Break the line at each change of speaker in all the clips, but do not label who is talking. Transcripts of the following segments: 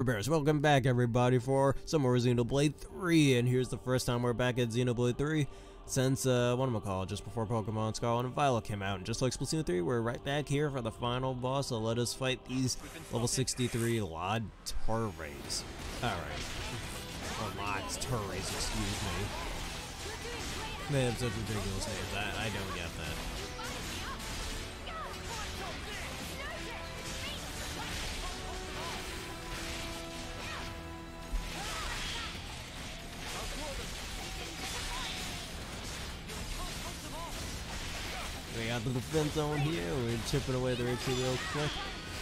Bears, welcome back everybody for some more Xenoblade 3, and here's the first time we're back at Xenoblade 3 since, just before Pokemon Scarlet and Violet came out, and just like Splatoon 3, we're right back here for the final boss, so let us fight these level 63 Lod Turrays. Alright. Oh, Lod's Turrays, excuse me. They have such ridiculous names, I don't get that. We got the defense zone here, we're chipping away the retreat real quick.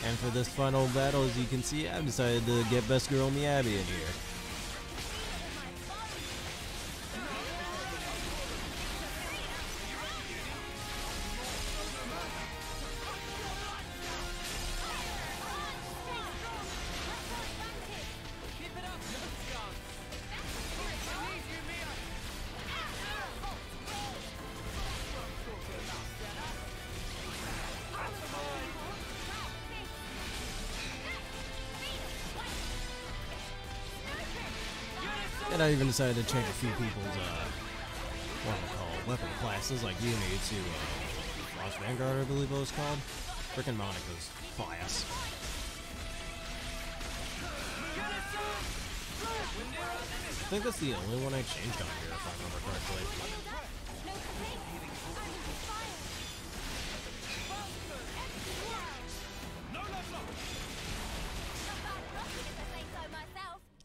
And for this final battle, as you can see, I've decided to get Best Girl N-emy in here. And I even decided to change a few people's, weapon classes, like N-emy to, Frost Vanguard, I believe it was called. Frickin' Monica's class. I think that's the only one I changed on here, if I remember correctly.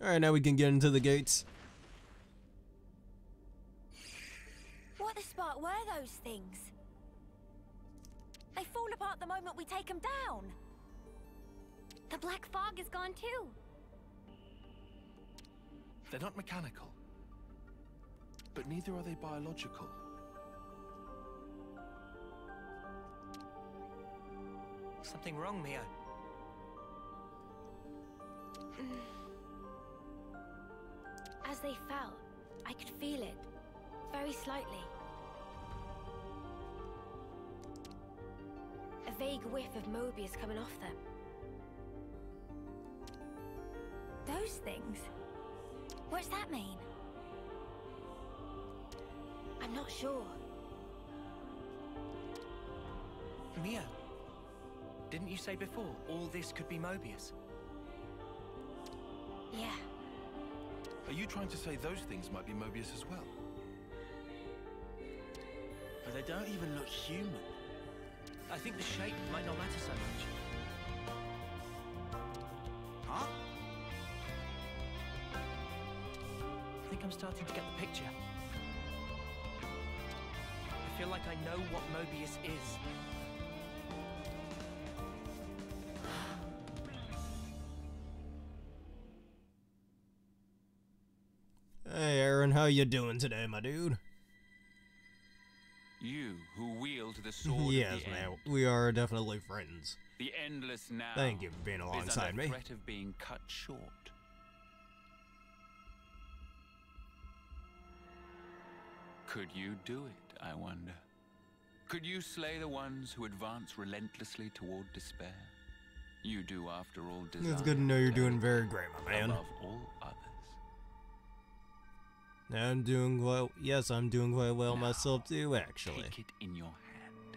Alright, now we can get into the gates.
What the spark were those things? They fall apart the moment we take them down. The black fog is gone too.
They're not mechanical, but neither are they biological.
Something wrong, Mia?
As they fell, I could feel it, very slightly. A vague whiff of Mobius coming off them. Those things? What's that mean? I'm not sure.
Mia, didn't you say before all this could be Mobius?
Yeah.
Are you trying to say those things might be Mobius as well?
But they don't even look human. I think the shape might not matter so much. Huh? I think I'm starting to get the picture. I feel like I know what Mobius is.
Hey Aaron, how you doing today, my dude?
You who wield the sword
Yes,
of the
man,
end.
we are definitely friends.
The endless now.
Thank you for being alongside
is under
me.
threat of being cut short. Could you do it, I wonder? Could you slay the ones who advance relentlessly toward despair? You do, after all, desire.
It's good to know you're doing very great, my man.
Above all others.
I'm doing well. Yes, I'm doing quite well
Now,
myself too, actually.
Take it in your hand.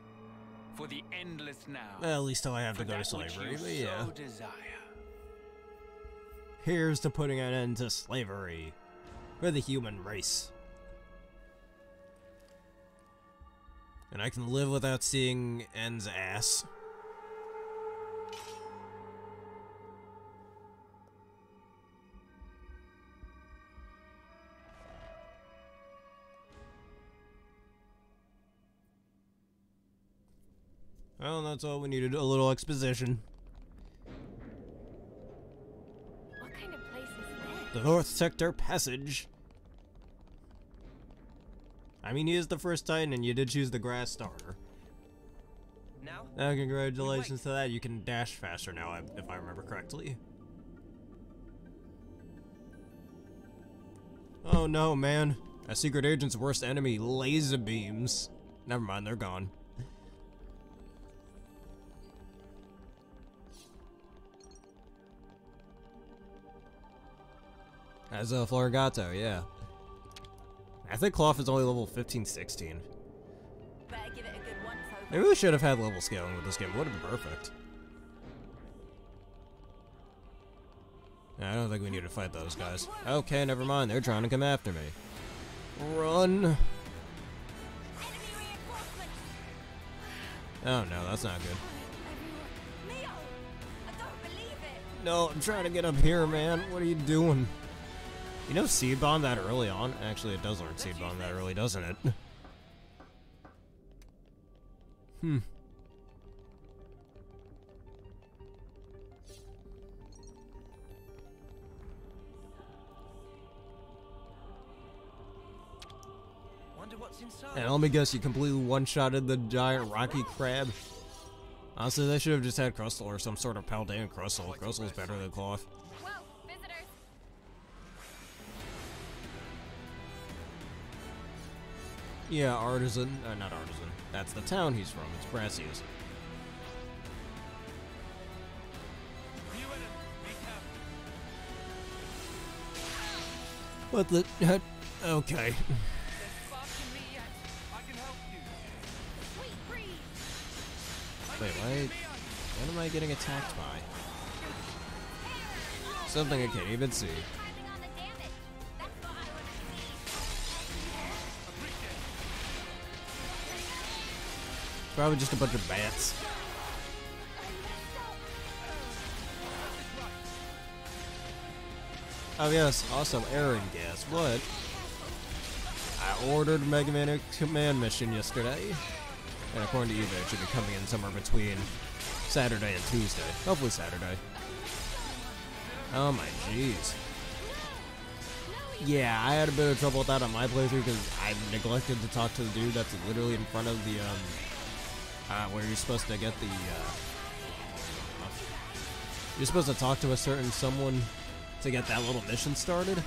For the endless now.
Well, at least till I have to
for
go to
that which
slavery,
you
but yeah.
so desire.
Here's to putting an end to slavery for the human race. And I can live without seeing N's ass. Well, that's all we needed, a little exposition.
What kind of place is this?
The North Sector Passage. I mean, he is the first Titan, and you did choose the grass starter.
Now?
Now, congratulations to that. You can dash faster now, if I remember correctly. Oh no, man. A secret agent's worst enemy, laser beams. Never mind, they're gone. As a Florigato, yeah. I think Cloth is only level 15, 16.
Better give it a good once over.
They really should have had level scaling with this game. It would have been perfect. I don't think we need to fight those guys. Okay, never mind. They're trying to come after me. Run!
Enemy reinforcements.
Oh no, that's not good.
Everyone. Leo, I don't believe it.
No, I'm trying to get up here, man. What are you doing? You know Seed Bomb that early on? Actually, it does learn Seed Bomb that early, doesn't it? Hmm.
Wonder what's inside.
And let me guess, you completely one-shotted the giant rocky crab? Honestly, they should have just had Crustle or some sort of Paldean Crustle. Crustle's better than Cloth.
Whoa, visitors.
Yeah, Artisan. Not Artisan. That's the town he's from. It's Brassius. What the... Okay.
Sweet breeze.
Wait, what am I getting attacked by? Something I can't even see.
Piling on the damage. That's what I want to see.
Probably just a bunch of bats. Oh yes, also Aaron, guess what? I ordered Mega Man Command Mission yesterday. And according to eBay, it should be coming in somewhere between Saturday and Tuesday. Hopefully Saturday. Oh my jeez. Yeah, I had a bit of trouble with that on my playthrough because I neglected to talk to the dude that's literally in front of the, where you're supposed to get the, you're supposed to talk to a certain someone to get that little mission started.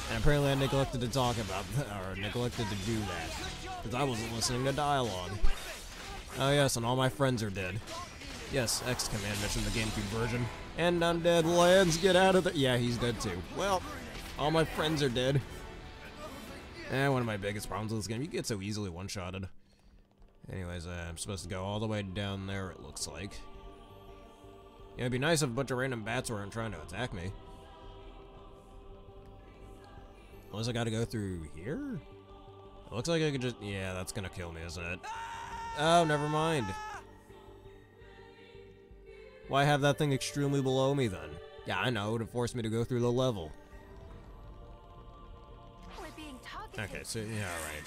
And apparently I neglected to talk about that, or neglected to do that. Because I wasn't listening to dialogue. Oh yes, and all my friends are dead. Yes, X Command Mission, the GameCube version. And Undead Lands, get out of the— yeah, he's dead too. Well, all my friends are dead. And one of my biggest problems with this game, you get so easily one-shotted. Anyways, I'm supposed to go all the way down there, it looks like. Yeah, it'd be nice if a bunch of random bats weren't trying to attack me. Unless I gotta go through here? It looks like I could just— yeah, that's gonna kill me, isn't it? Oh, never mind. Why have that thing extremely below me then? Yeah, I know, it would have forced me to go through the level.
We're being targeted.
Okay, so, yeah, alright.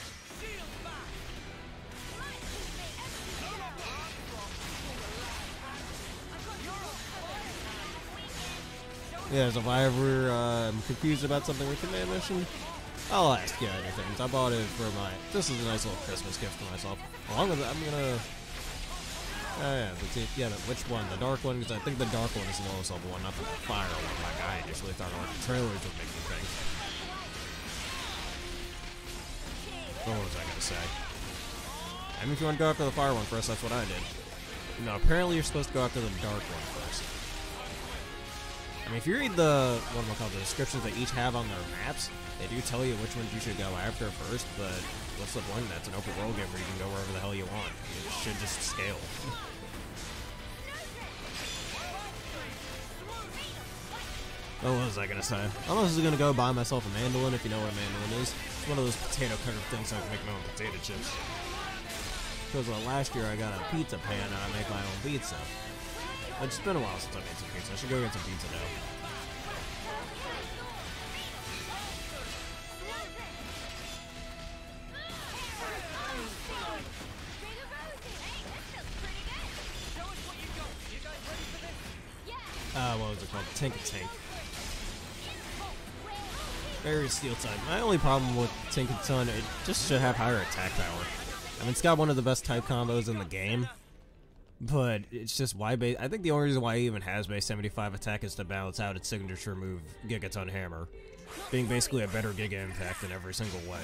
Yeah, so if I ever am confused about something with Command Mission, I'll ask you anything. I bought it for my— this is a nice little Christmas gift for myself. Along with it, I'm gonna— which one? The dark one? Because I think the dark one is the lowest level one, not the fire one, like I initially thought, or the trailers would make me think. What was I gonna say? I mean, if you want to go after the fire one first, that's what I did. No, apparently you're supposed to go after the dark one first. I mean, if you read the— the descriptions they each have on their maps, they do tell you which ones you should go after first, but what's the point? That's an open world game where you can go wherever the hell you want. It should just scale. What was I gonna say? I'm also gonna go buy myself a mandolin, if you know what a mandolin is. It's one of those potato cutter things so I can make my own potato chips. Because last year I got a pizza pan and I make my own pizza. It's been a while since I made some pizza. I should go get some pizza now. What was it called? Tank. Very steel type. My only problem with Tinkaton, it just should have higher attack power. I mean, it's got one of the best type combos in the game, but it's just why base— I think the only reason why it even has base 75 attack is to balance out its signature move, Gigaton Hammer, being basically a better Giga Impact in every single way.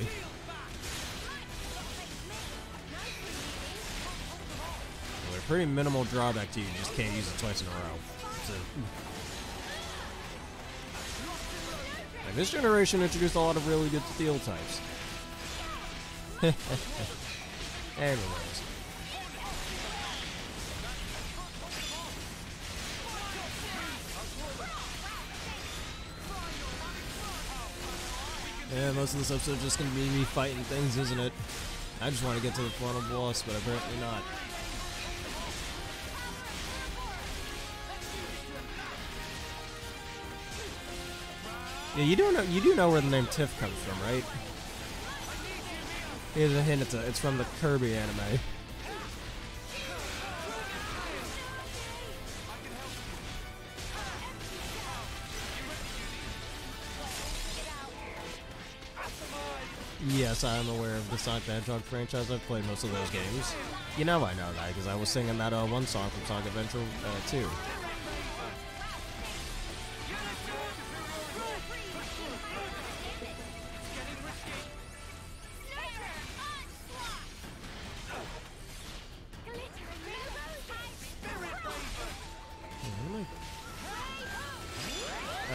With a pretty minimal drawback to you just can't use it twice in a row. So, Like, this generation introduced a lot of really good steel types. Anyways. Yeah, most of this episode is just gonna be me fighting things, isn't it? I just want to get to the final boss, but apparently not. Yeah, you do know where the name Tiff comes from, right? Here's a hint, it's from the Kirby anime. Yes, I am aware of the Sonic the Hedgehog franchise. I've played most of those games. You know I know that, because I was singing that one song from Sonic Adventure 2.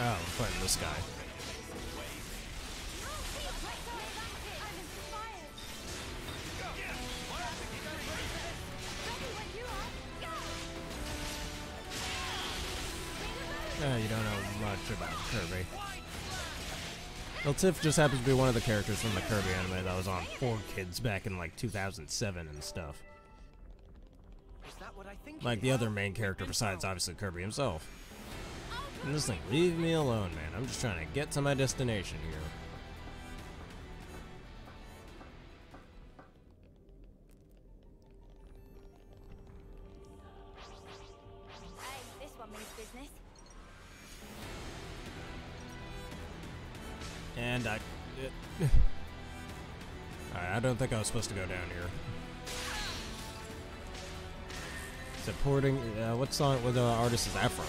Oh, I'm fighting this guy. You don't know much about Kirby. Well, Tiff just happens to be one of the characters from the Kirby anime that was on 4Kids back in like 2007 and stuff.
Is that what I think?
Like the other main character besides obviously Kirby himself. And this thing, leave me alone, man. I'm just trying to get to my destination here.
Hey, this one means business.
And I don't think I was supposed to go down here. Supporting, what song, what artist is that from?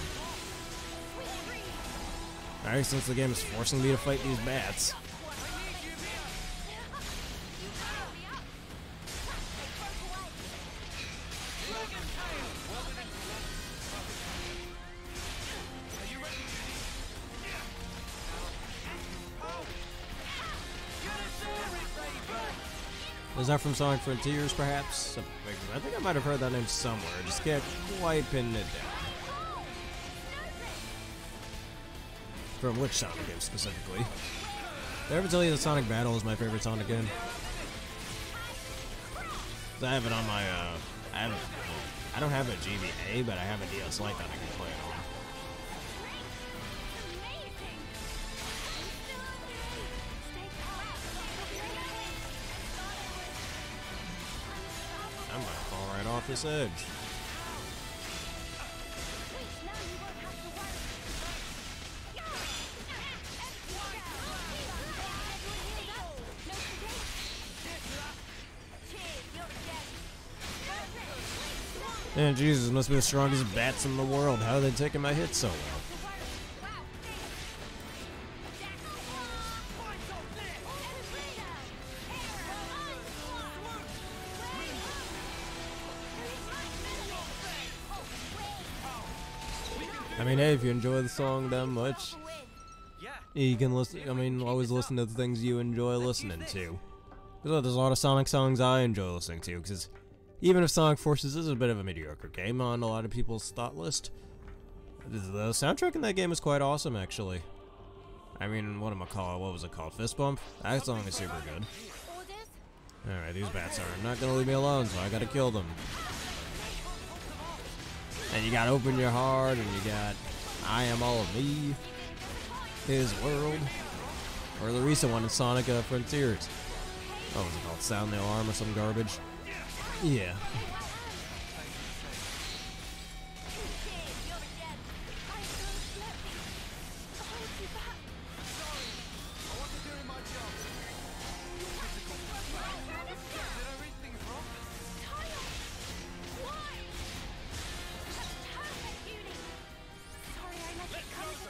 Alright, since the game is forcing me to fight these bats. Is that from Sonic Frontiers, perhaps? I think I might have heard that name somewhere. Just kept wiping it down. From which Sonic game specifically? Did I ever tell you that Sonic Battle is my favorite Sonic game? I have it on my, I don't have a GBA, but I have a DS Lite that I can play it on. I'm gonna fall right off this edge. Man, Jesus, must be the strongest bats in the world. How are they taking my hits so well? I mean, hey, if you enjoy the song that much, you can listen. I mean, always listen to the things you enjoy listening to. There's a lot of Sonic songs I enjoy listening to, because even if Sonic Forces is a bit of a mediocre game on a lot of people's thought list, the soundtrack in that game is quite awesome, actually. I mean, what was it called? Fist Bump? That song is super good. Alright, these bats are not gonna leave me alone, so I gotta kill them. And you gotta open your heart, and you got I Am All of Me, His World, or the recent one in Sonic Frontiers. What was it called? Sound the Alarm or some garbage? Yeah.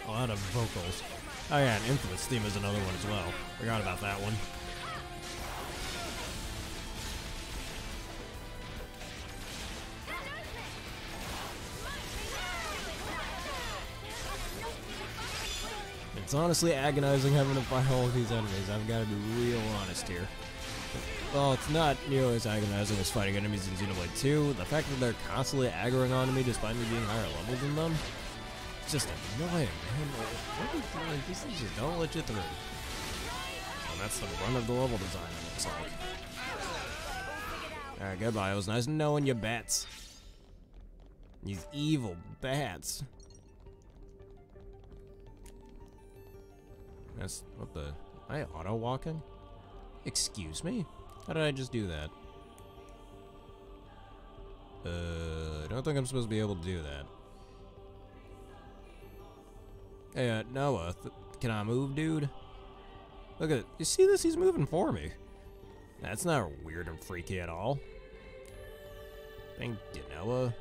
A lot of vocals. Oh yeah, and Infamous theme is another one as well. Forgot about that one. It's honestly agonizing having to fight all of these enemies. I've got to be real honest here. Well, it's not nearly as agonizing as fighting enemies in Xenoblade 2. The fact that they're constantly aggroing onto me despite me being higher level than them, it's just annoying, man. What are you doing? These things just don't let you through. And that's the run of the level design, it looks like. Alright, goodbye. It was nice knowing you, bats. These evil bats. That's what the... Am I auto-walking? Excuse me? How did I just do that? I don't think I'm supposed to be able to do that. Hey, Noah, can I move, dude? Look at it. You see this? He's moving for me. That's not weird and freaky at all. Thank you, Noah.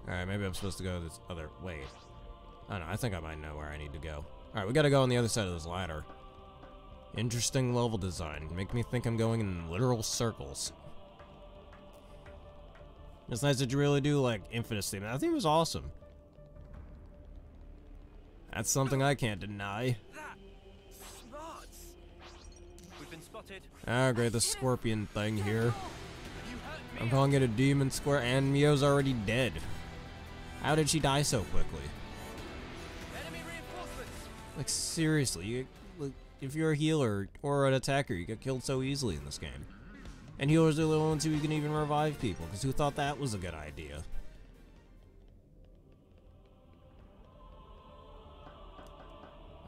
Alright, maybe I'm supposed to go this other... Wait. I don't know, I think I might know where I need to go. Alright, we gotta go on the other side of this ladder. Interesting level design. Make me think I'm going in literal circles. It's nice that you really do like Infinite's theme. I think it was awesome. That's something I can't deny.
We've been spotted.
Ah, great, the scorpion thing here. I'm calling it a demon square, and Mio's already dead. How did she die so quickly?
Enemy reinforcements.
Like, seriously, if you're a healer or an attacker, you get killed so easily in this game. And healers are the ones who can even revive people, because who thought that was a good idea?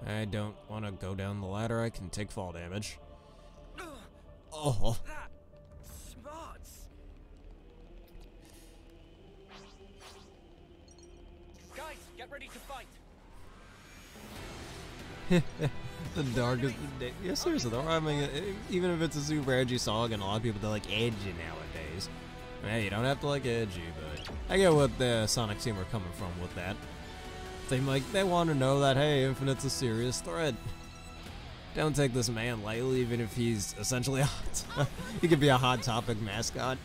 I don't want to go down the ladder. I can take fall damage. Oh.
Smarts. Guys, get ready to fight.
The darkest day. Yeah, seriously though. I mean, even if it's a super edgy song, and a lot of people that like edgy nowadays. I mean, hey, you don't have to like edgy, but I get what the Sonic team are coming from with that. They want to know that hey, Infinite's a serious threat. Don't take this man lightly, even if he's essentially he could be a Hot Topic mascot.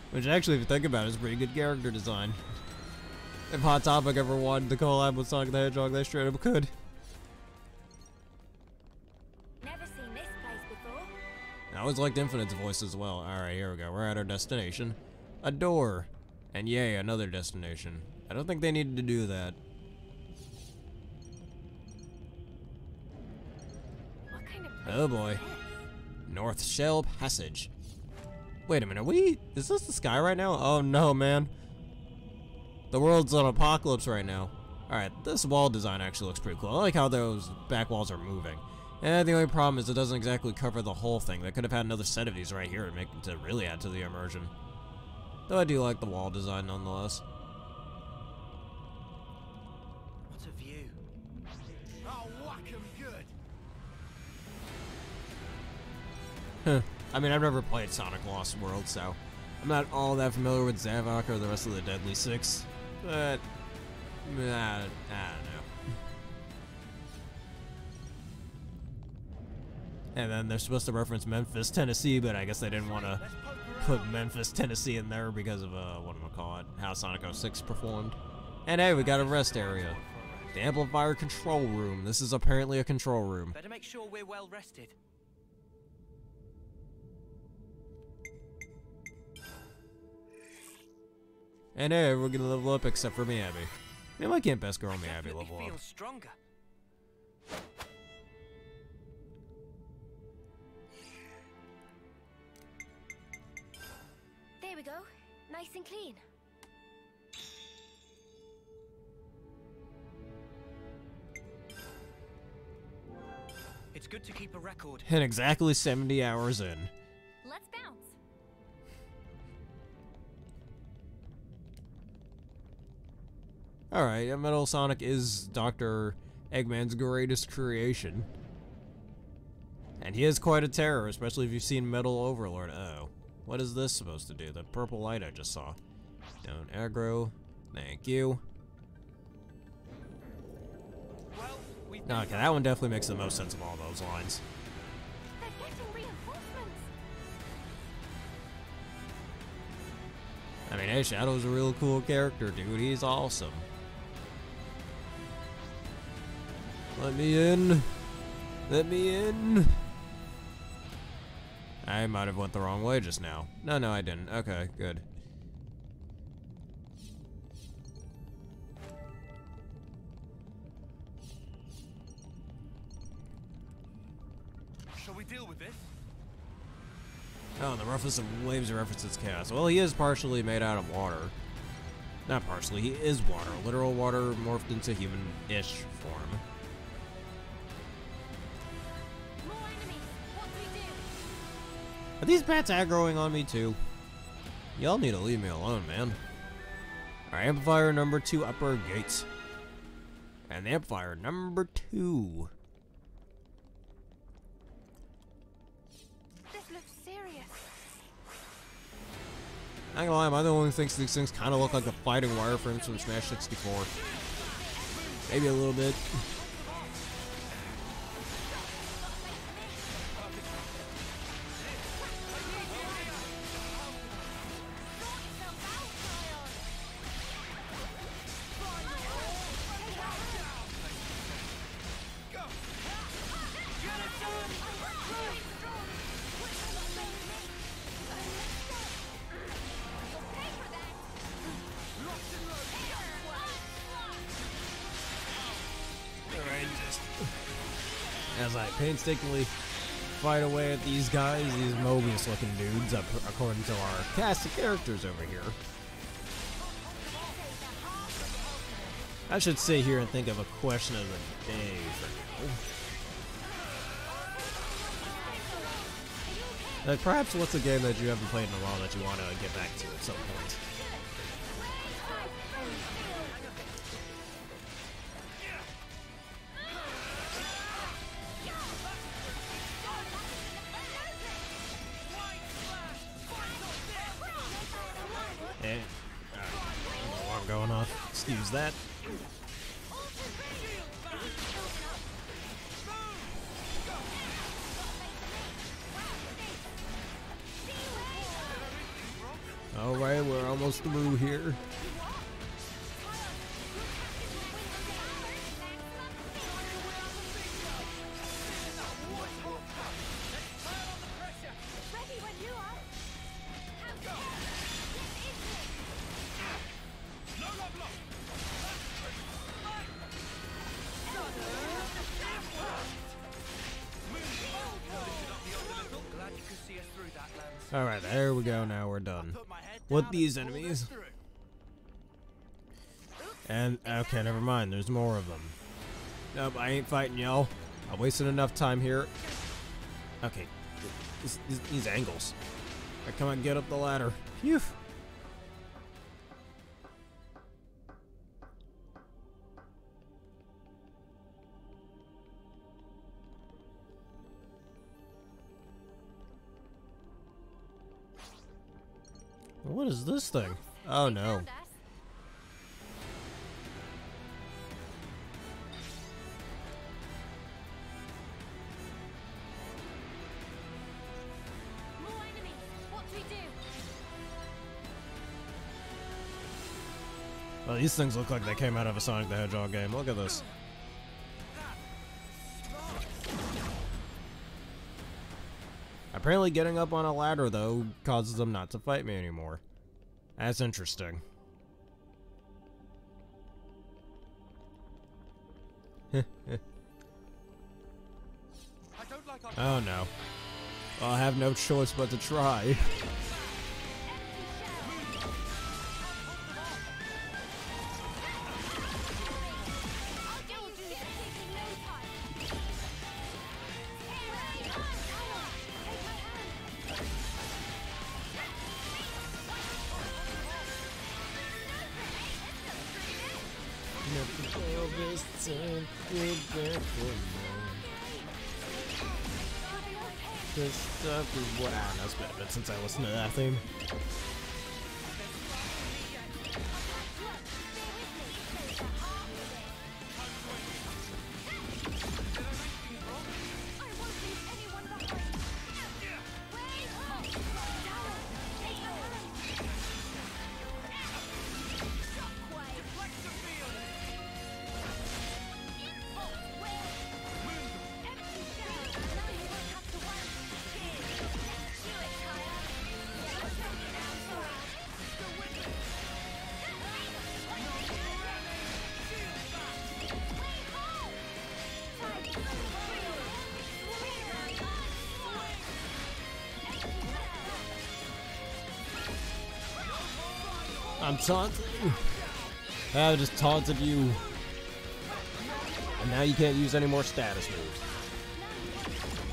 Which actually, if you think about it, is pretty good character design. If Hot Topic ever wanted to collab with Sonic the Hedgehog, they straight up could.
Never seen this place before.
I always liked Infinite's voice as well. Alright, here we go. We're at our destination. A door. And yay, another destination. I don't think they needed to do that.
What kind of
Oh
place
boy.
is this?
North Shell Passage. Wait a minute, is this the sky right now? Oh no, man. The world's on apocalypse right now. Alright, this wall design actually looks pretty cool. I like how those back walls are moving. And the only problem is it doesn't exactly cover the whole thing. They could have had another set of these right here to really add to the immersion. Though I do like the wall design nonetheless.
What a view.
I'll whack 'em good.
Huh. I mean, I've never played Sonic Lost World, so I'm not all that familiar with Zavok or the rest of the Deadly Six. But I don't know. And then they're supposed to reference Memphis, Tennessee, but I guess they didn't want to put Memphis, Tennessee in there because of, how Sonic 06 performed. And hey, we got a rest area. The Amplifier Control Room. This is apparently a control room.
Better make sure we're well rested.
And hey, we're gonna level up except for me, Abby. Man, why can't Best Girl me, Abby,
Definitely
level
feel
up?
stronger.
There we go. Nice and clean.
It's good to keep a record.
And exactly 70 hours in.
Let's bounce.
Alright, Metal Sonic is Dr. Eggman's greatest creation. And he is quite a terror, especially if you've seen Metal Overlord. Oh. What is this supposed to do? The purple light I just saw. Don't aggro. Thank you.
Well, we've
Okay, that one definitely makes the most sense of all those lines.
They're getting reinforcements.
I mean, hey, Shadow's a real cool character, dude. He's awesome. Let me in. Let me in. I might have went the wrong way just now. No, I didn't. Okay, good.
Shall we deal with this?
Oh, the roughest of waves references chaos. Well, he is partially made out of water. Not partially, he is water. Literal water morphed into human-ish form.
More enemies. What do we do?
Are these bats aggroing on me too? Y'all need to leave me alone, man. Alright, amplifier number 2, upper gate. And the amplifier number 2.
This looks serious.
I ain't gonna lie, am I the only one who thinks these things kind of look like the fighting wireframes from Smash 64? Maybe a little bit. As I painstakingly fight away at these guys, these Mobius-looking dudes, according to our cast of characters over here. I should sit here and think of a question of the day for now. Like, perhaps what's a game that you haven't played in a while that you want to get back to at some point? Alarm going off. Excuse that. Alright, we're almost through here. Alright, there we go, now we're done with these enemies. And, okay, never mind, there's more of them. Nope, I ain't fighting y'all. I wasted enough time here. Okay, these angles. Alright, come on, get up the ladder. Phew. What is this thing? Oh no.
More enemies. What do we do?
Well, these things look like they came out of a Sonic the Hedgehog game. Look at this. Apparently getting up on a ladder, though, causes them not to fight me anymore. That's interesting. Oh no. Well, I have no choice but to try. This stuff is what I know. It's been a bit since I listened to that theme. I'm taunting. I just taunted you. And now you can't use any more status moves.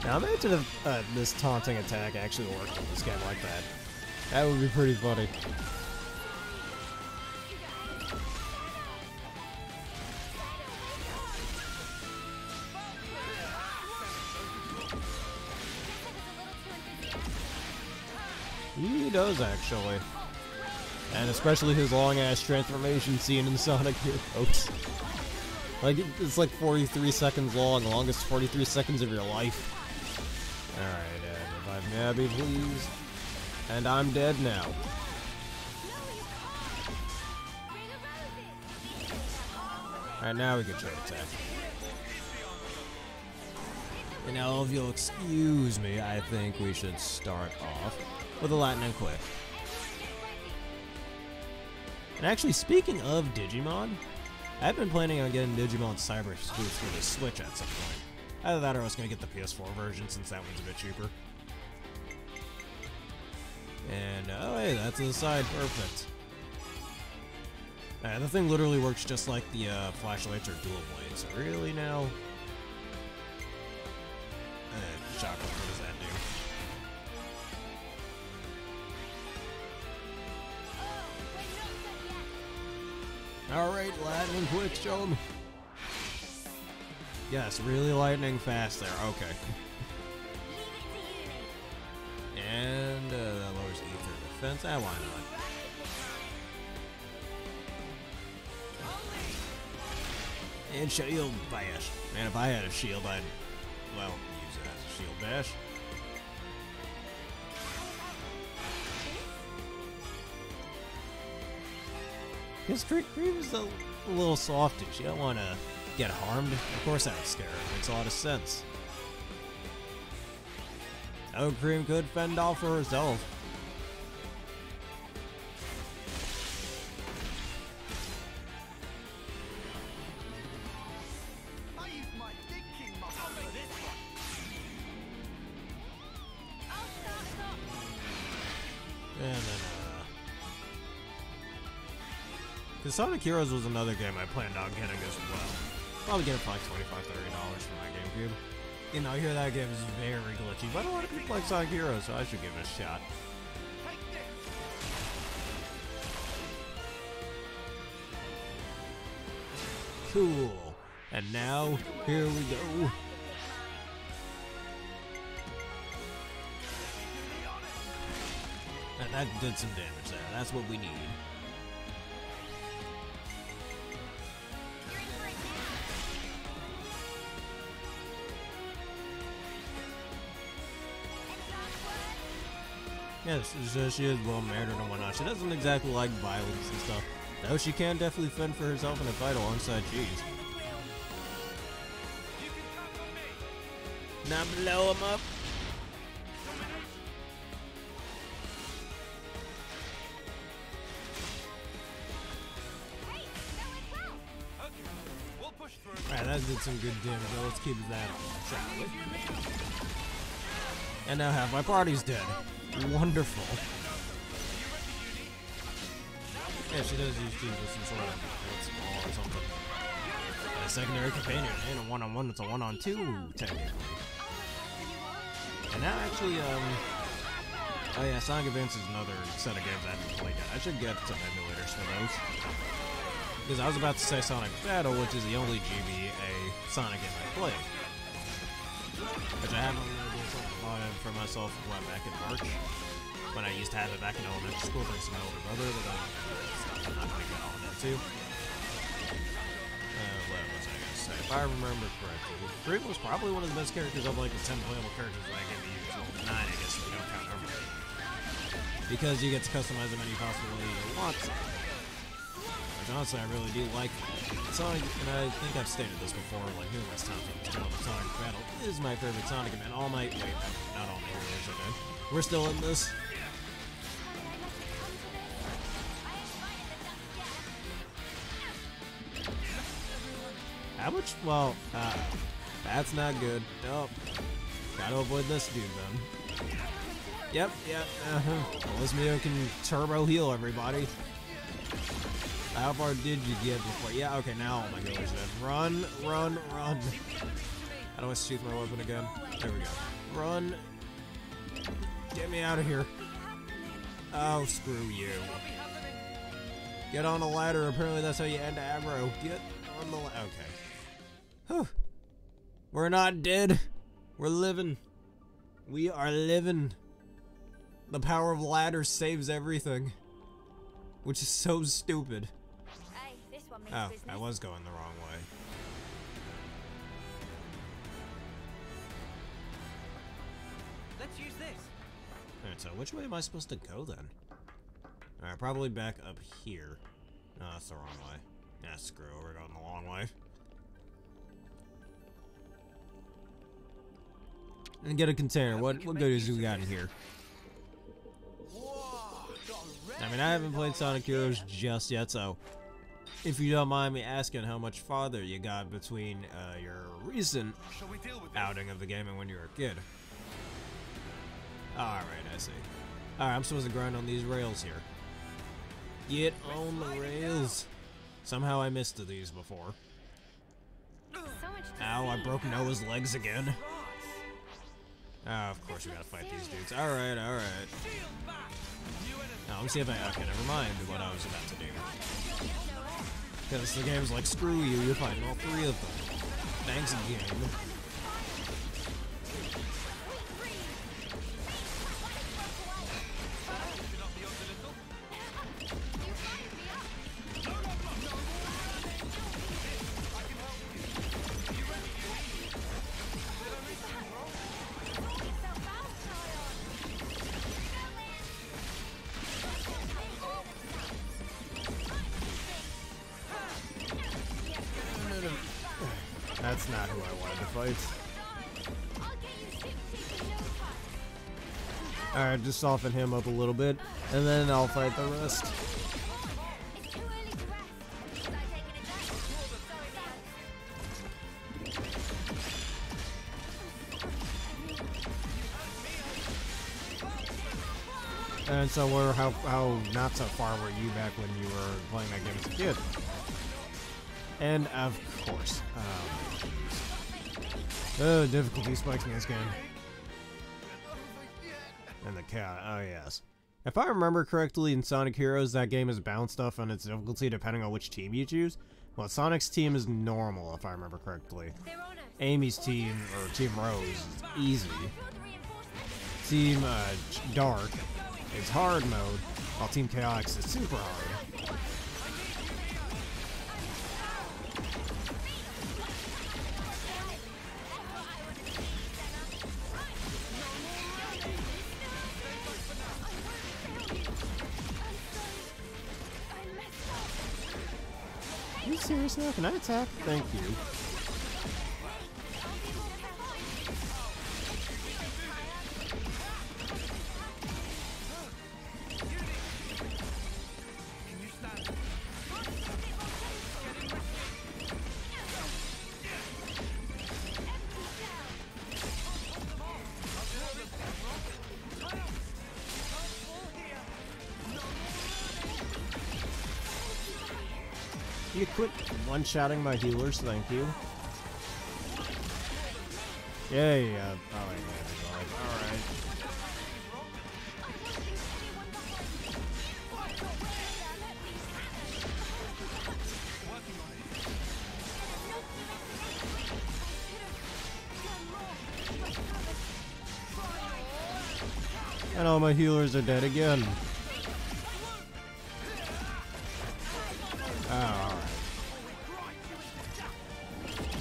Now imagine if this taunting attack actually worked in this game like that. That would be pretty funny. He does, actually. And especially his long-ass transformation scene in Sonic Heroes. Like, it's like 43 seconds long, the longest 43 seconds of your life. Alright, revive me, Abby, please. And I'm dead now. Alright, now we can try to attack. And now, if you'll excuse me, I think we should start off with a lightning quick. And actually, speaking of Digimon, I've been planning on getting Digimon Cyber Sleuth for the Switch at some point. Either that or I was going to get the PS4 version since that one's a bit cheaper. And, oh hey, that's the side, perfect. The thing literally works just like the flashlights or dual blades, so really now... Shocker, what does that do? Alright, lightning quick, show 'em. Yes, really lightning fast there, okay. And that lowers ether defense, why not? And shield bash. Man, if I had a shield, I'd, well, use it as a shield bash. Because Cream is a little softish. You don't want to get harmed. Of course that would scare her. Makes a lot of sense. Oh, Cream could fend off for herself. And then, because Sonic Heroes was another game I planned on getting as well. Probably get it for like $25–30 for my GameCube. You know, I hear that game is very glitchy, but a lot of people like Sonic Heroes, so I should give it a shot. Cool. And now, here we go. And that did some damage there. That's what we need. Yes, she is well married and whatnot. She doesn't exactly like violence and stuff. Though she can definitely fend for herself in a fight alongside Cheese. Now blow him up. Alright, that did some good damage, so let's keep that on, shall we? And now half my party's dead. Wonderful. Yeah, she does use Cheese with some sort of small or something. And a secondary companion, and a one-on-one, it's a one-on-two, technically. And now actually, oh yeah, Sonic Advance is another set of games I haven't played yet. I should get some emulators for those. Because I was about to say Sonic Battle, which is the only GBA Sonic game I played. Which I haven't really been able to buy for myself back in March. When I used to have it back in elementary school thanks to my older brother, but I'm not going to get all into. What was I going to say? If I remember correctly, Cream was probably one of the best characters of like the 10 playable characters that I get to use. Well, 9, I guess, if we don't count Overlord. Because you get to customize them any possible way you want to. Which honestly, I really do like Sonic, and I think I've stated this before, like numerous times on this channel, but Sonic Battle is my favorite Sonic game, and all my, wait, not all my videos, okay. We're still in this. How much? Well, that's not good. Nope. Gotta avoid this dude then. Yep, Lismio can turbo heal everybody. How far did you get before? Yeah, okay, now all my healers dead. Run, run, run. I don't want to shoot my weapon again. There we go. Run. Get me out of here. Oh, screw you. Get on a ladder. Apparently that's how you end aggro. Get on the ladder. Okay. Whew. We're not dead. We're living. We are living. The power of ladders saves everything. Which is so stupid.
Hey, this one means
Oh,
business.
I was going the wrong way.
Let's use this.
Alright, so which way am I supposed to go then? Alright, probably back up here. No, that's the wrong way. Yeah, screw it, we're going the long way. And get a container. What goodies do we got in here? I mean, I haven't played Sonic Heroes just yet, so if you don't mind me asking how much farther you got between your recent outing of the game and when you were a kid. Alright, I see. Alright, I'm supposed to grind on these rails here. Get on the rails. Somehow I missed these before.
So much to
Ow, I
see.
broke Noah's legs again. Oh, of course we gotta fight these dudes. Alright, alright. Now, let me see if I... Okay, never mind what I was about to do. Because the game's like, screw you, you're fighting all three of them. Thanks, game. That's not who I wanted to fight. Alright, just soften him up a little bit, and then I'll fight the rest.
It's too early to rest. Was I taking a drink?
And so, how not so far were you back when you were playing that game as a kid? And of course, oh, difficulty spikes in this game. And the cat, oh yes. If I remember correctly, in Sonic Heroes, that game is balanced off on its difficulty depending on which team you choose. Well, Sonic's team is normal, if I remember correctly.
They're on us.
Amy's team, or Team Rose, is easy.
Reinforcements.
Team Dark is hard mode, while Team Chaotix is super hard. Are you serious now? Can I attack? Thank you. You quit one-shotting my healers, thank you. Yay, oh, alright. And all my healers are dead again. Oh, alright.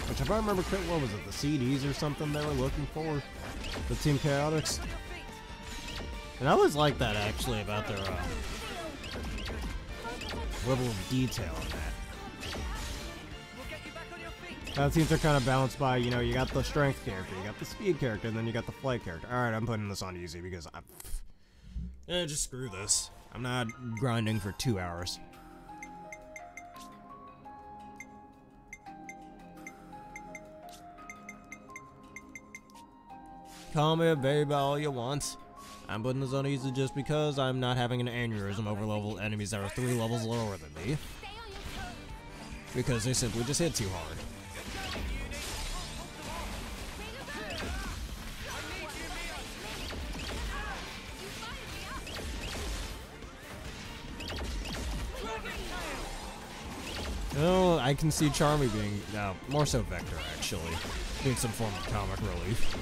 Which, if I remember correctly, what was it, the CDs or something they were looking for? The Team Chaotix? And I always like that, actually, about their level of detail in that. Now, teams are kind of balanced by, you know, you got the strength character, you got the speed character, and then you got the flight character. Alright, I'm putting this on easy because I'm... just screw this. I'm not grinding for 2 hours. Call me a baby all you want. I'm putting this on easy just because I'm not having an aneurysm over level enemies that are 3 levels lower than me.
Stay on
because they simply just hit too hard. Oh, I can see Charmy being, more so Vector actually, being some form of comic relief.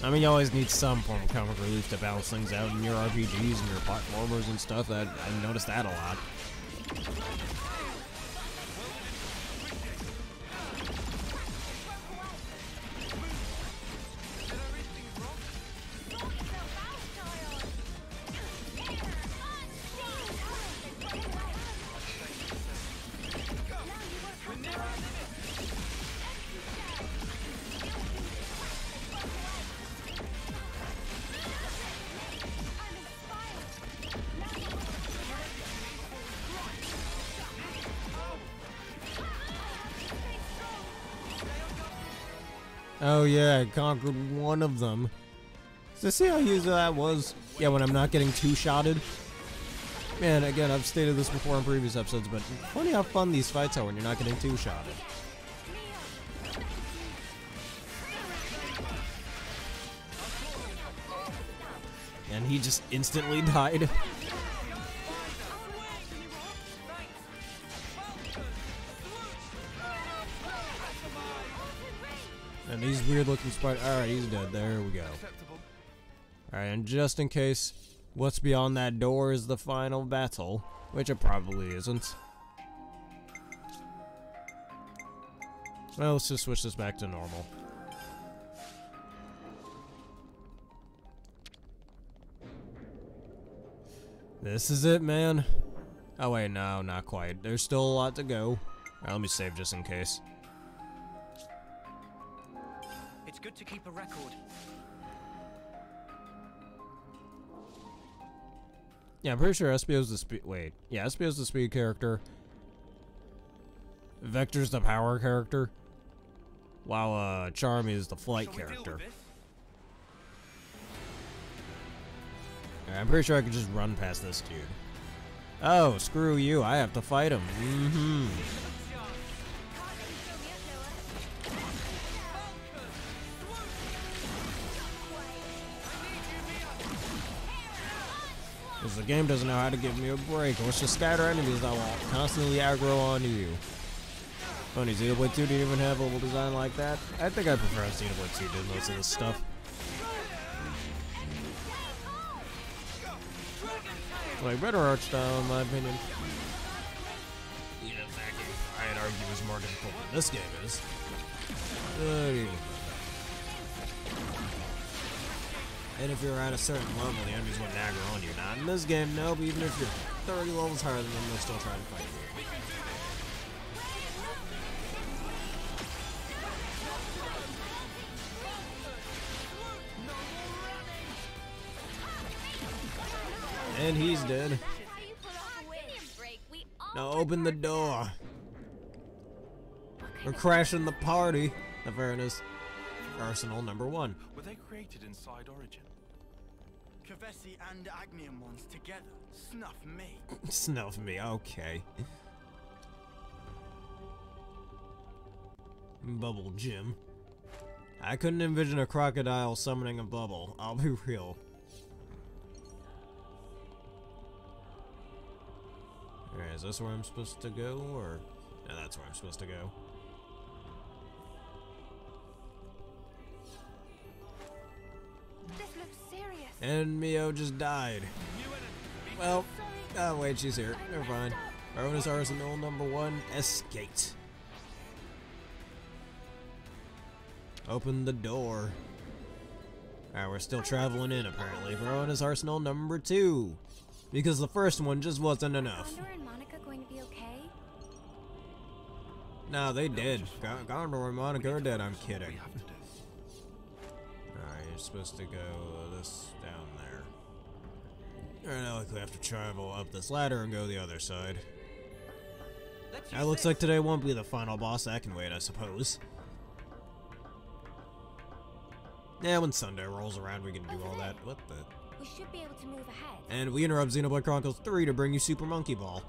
I mean, you always need some form of comic relief to balance things out in your RPGs and your platformers and stuff. I noticed that a lot. Oh yeah, I conquered one of them. So see how easy that was? Yeah, when I'm not getting two-shotted. Man, again, I've stated this before in previous episodes, but funny how fun these fights are when you're not getting two-shotted. And he just instantly died. And these weird looking spiders. Alright, he's dead. There we go. Alright, and just in case what's beyond that door is the final battle, which it probably isn't. Well, let's just switch this back to normal. This is it, man. Oh wait, no, not quite. There's still a lot to go. Alright, let me save just in case.
It's good to keep a record.
Yeah, I'm pretty sure Espio's the speed. Wait, yeah, Espio's the speed character. Vector's the power character, while Charmy is the flight character. I'm pretty sure I could just run past this dude. Oh, screw you! I have to fight him. Because the game doesn't know how to give me a break. Let's just scatter enemies that will constantly aggro onto you. Funny, Xenoblade 2 didn't even have a level design like that. I think I prefer Xenoblade 2 did most of this stuff. Like, better art style in my opinion. Yeah, that game, I'd argue, is more difficult than this game is. And if you're at a certain level, the enemies wouldn't aggro on you. Not in this game, nope. Even if you're 30 levels higher than them, they'll still try to fight you. And he's dead. Now open the door. We're crashing the party. In fairness, Arsenal number 1.
Were they created inside Origin?
Kavesi and Agnium ones together. Snuff me.
Snuff me, okay. Bubble Jim. I couldn't envision a crocodile summoning a bubble. I'll be real. Alright, is this where I'm supposed to go, or... No, that's where I'm supposed to go.
This looks serious.
And Mio just died. Well, oh wait, she's here. Never mind. Bonus Arsenal number 1, Escape. Open the door. Alright, we're still traveling in apparently. Bonus Arsenal number 2. Because the first one just wasn't enough.
Gondor and Monica going to be okay?
No, they did. Gondor and Monica are dead, I'm kidding. Alright, you're supposed to go this down there. Alright, now we have to travel up this ladder and go the other side. That looks like today won't be the final boss. I can wait, I suppose. Yeah, when Sunday rolls around, we can do all that. What the...
We should be able to move ahead.
And we interrupt Xenoblade Chronicles 3 to bring you Super Monkey Ball.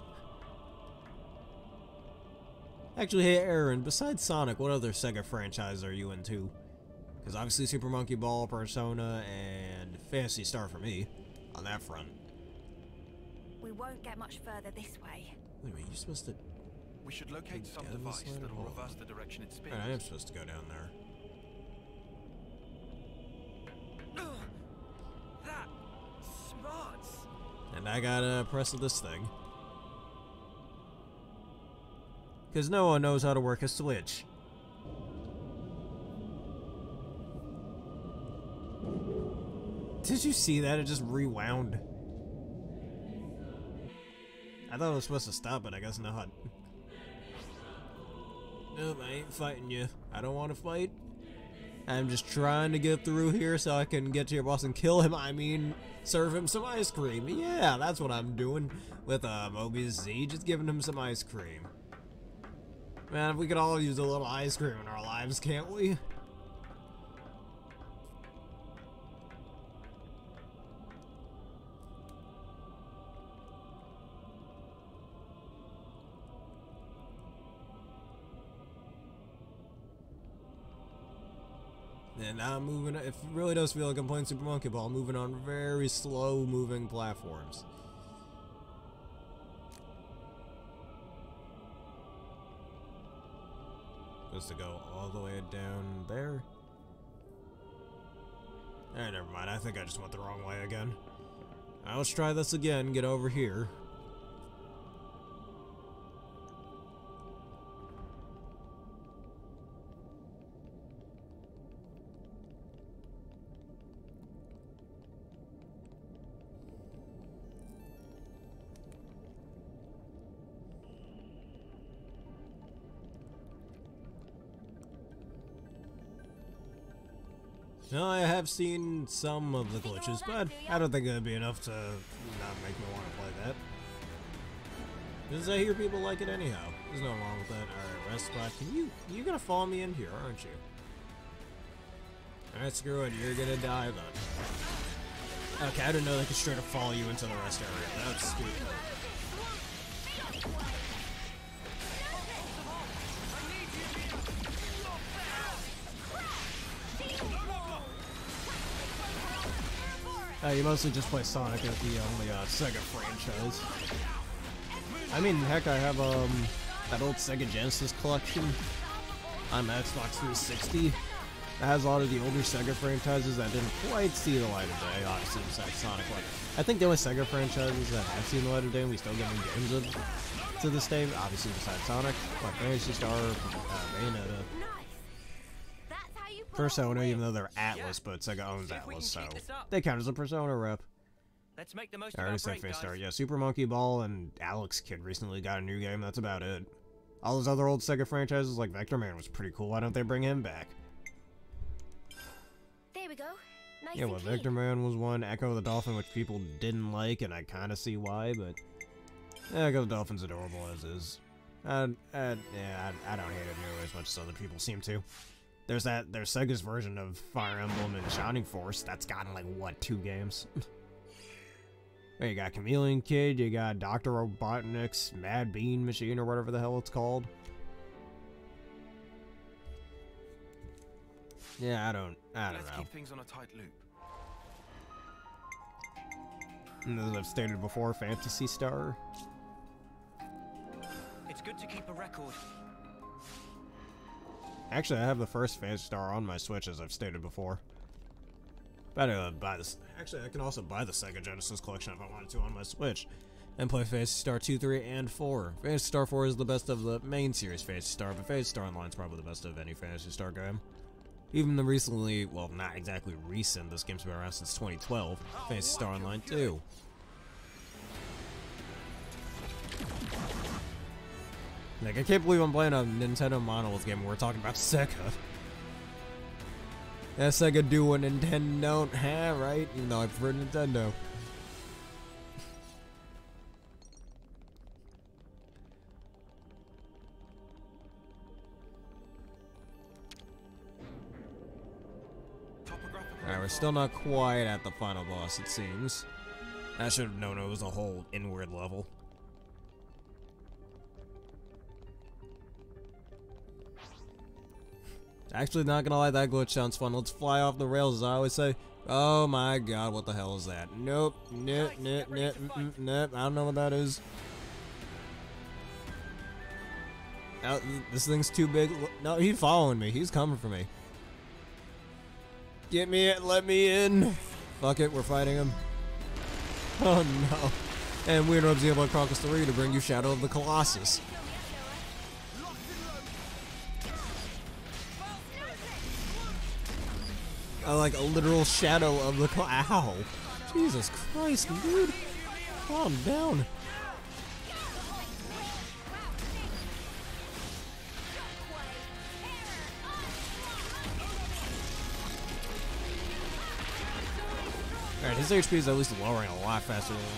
Actually, hey Aaron, besides Sonic, what other Sega franchise are you into? Because obviously Super Monkey Ball, Persona, and Phantasy Star for me, on that front.
We won't get much further this way.
Wait a minute, you're supposed to...
We should locate some
Together
device
this way?
that will
Hold on.
reverse the direction it spins.
Alright, I am supposed to go down there.
That smarts.
And I gotta press this thing. Because no one knows how to work a Switch. Did you see that? It just rewound. I thought it was supposed to stop, but I guess not. Nope, I ain't fighting you. I don't want to fight. I'm just trying to get through here so I can get to your boss and kill him. I mean, serve him some ice cream. Yeah, that's what I'm doing with Mobius Z, just giving him some ice cream. Man, we could all use a little ice cream in our lives, can't we? And now I'm moving, it really does feel like I'm playing Super Monkey Ball, moving on very slow moving platforms. Supposed to go all the way down there. Alright, never mind, I think I just went the wrong way again. Alright, let's try this again, get over here. No, I have seen some of the glitches, but I don't think it'd be enough to not make me want to play that. Because I hear people like it anyhow. There's nothing wrong with that. Alright, rest spot. You're gonna follow me in here, aren't you? Alright, screw it. You're gonna die then. Okay, I didn't know they could straight up follow you into the rest area. That's stupid. You mostly just play Sonic as the only Sega franchise. I mean, heck, I have that old Sega Genesis collection on the Xbox 360. It has a lot of the older Sega franchises that didn't quite see the light of day, obviously, besides Sonic. Like, I think the only Sega franchises that have seen the light of day and we still get new games of to this day, obviously besides Sonic, like Phantasy Star, Bayonetta. Persona, even though they're Atlas, but Sega owns Atlas, so they count as a Persona rep.
Let's make the most
I
of
already
our
said
break,
Face Star.
guys.
Yeah, Super Monkey Ball and Alex Kid recently got a new game. That's about it. All those other old Sega franchises, like Vector Man, was pretty cool. Why don't they bring him back?
There we go. Nice
Yeah,
and
well,
clean.
Vector Man was one. Echo the Dolphin, which people didn't like, and I kind of see why, but Echo the Dolphin's adorable as is. Yeah, I don't hate it nearly as much as other people seem to. There's Sega's version of Fire Emblem and Shining Force that's gotten like what, 2 games? Well, you got Chameleon Kid, you got Dr. Robotnik's Mad Bean Machine or whatever the hell it's called. Yeah, I don't
Let's
know.
keep things on a tight loop.
And as I've stated before, Phantasy Star.
It's good to keep a record.
Actually, I have the first Phantasy Star on my Switch, as I've stated before. But buy this. Actually, I can also buy the Sega Genesis collection if I wanted to on my Switch, and play Phantasy Star 2, 3, and 4. Phantasy Star 4 is the best of the main series Phantasy Star, but Phantasy Star Online is probably the best of any Phantasy Star game. Even the recently, well, not exactly recent, this game's been around since 2012, Phantasy Star Online 2. Like, I can't believe I'm playing a Nintendo monolith game and we're talking about Sega. Yeah, Sega do what Nintendo don't, huh, right? Even though I prefer Nintendo. Alright, we're still not quite at the final boss, it seems. I should have known it was a whole inward level. Actually, not gonna lie, that glitch sounds fun. Let's fly off the rails, as I always say. Oh my god, what the hell is that? Nope, nope, nope, nope, nope, I don't know what that is. This thing's too big. No, he's following me. He's coming for me. Get me in, let me in. Fuck it, we're fighting him. Oh no. And we interrupt Xenoblade Chronicles 3 to bring you Shadow of the Colossus. Like a literal shadow of the Ow! Jesus Christ, dude! Calm down. Alright, his HP is at least lowering a lot faster than mine.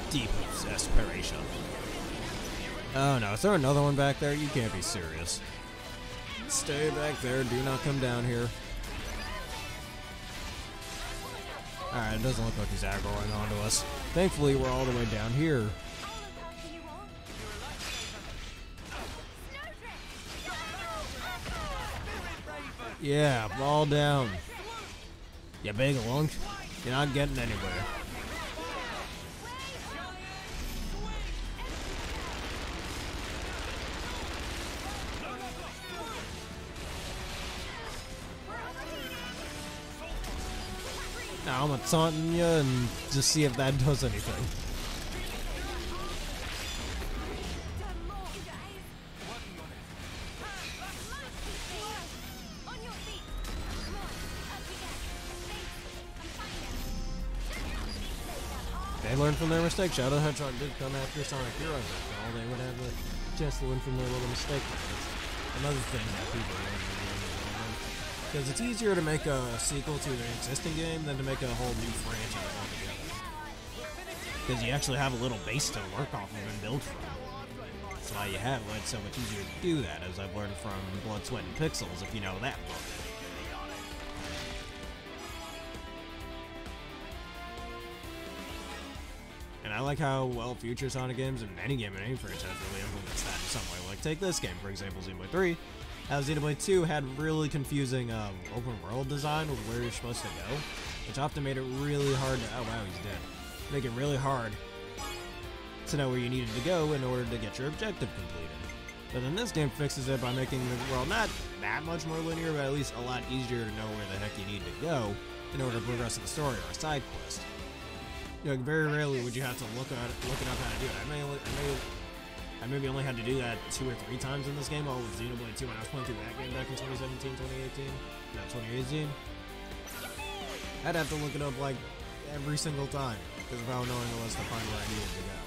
Deep desperation. Oh no, is there another one back there? You can't be serious. Stay back there, do not come down here. Alright, it doesn't look like he's aggroing onto us. Thankfully, we're all the way down here. Yeah, fall down. You big lunk. You're not getting anywhere. Now I'm gonna taunt you and just see if that does anything. They learned from their mistake. Shadow Hedgehog did come after Sonic Heroes. After all, they would have a chance to learn from their little mistake. That's another thing that people learn from the game. Because it's easier to make a sequel to an existing game than to make a whole new franchise altogether. Because you actually have a little base to work off of and build from. That's why you have it. It's so much easier to do that, as I've learned from Blood, Sweat, and Pixels, if you know that book. And I like how well future Sonic games and any game in any franchise really implements that in some way. Like, take this game, for example, Xenoblade 3. How Xenoblade 2 had really confusing open world design with where you're supposed to go, which often made it really hard to— oh wow, he's dead. Make it really hard to know where you needed to go in order to get your objective completed. But then this game fixes it by making the world not that much more linear, but at least a lot easier to know where the heck you need to go in order to progress in the story or a side quest. You know, very rarely would you have to look it up how to do it. I maybe only had to do that 2 or 3 times in this game, all with Xenoblade 2 when I was playing through that game back in 2017, 2018, no, 2018. I'd have to look it up like every single time because of how annoying it was to find where I needed to go.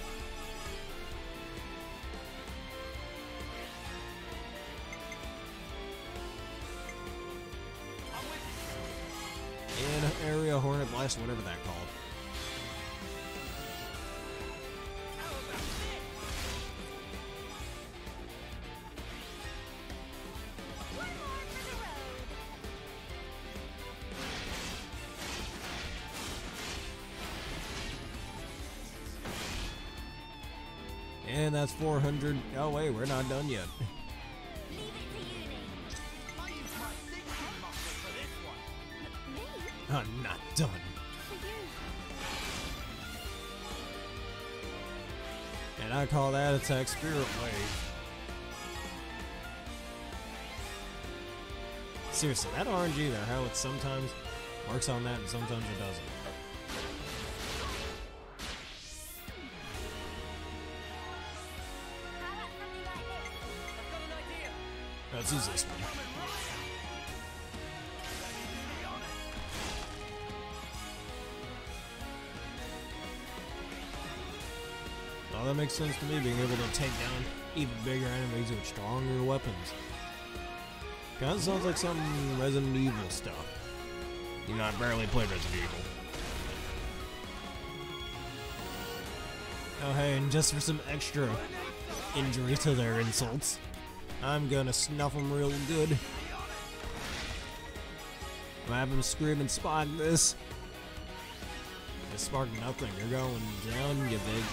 And Area Hornet Blast, whatever that called. And that's 400. Oh wait, we're not done yet. I'm not done. And I call that attack Spirit Wave. Seriously, that RNG there, how it sometimes works on that and sometimes it doesn't. Let's use this one. Well, that makes sense to me, being able to take down even bigger enemies with stronger weapons. Kinda sounds like some Resident Evil stuff. You know, I barely played Resident Evil. Oh hey, and just for some extra injury to their insults, I'm gonna snuff them real good. I'm having him scream and spark this. You spark nothing. You're going down, you big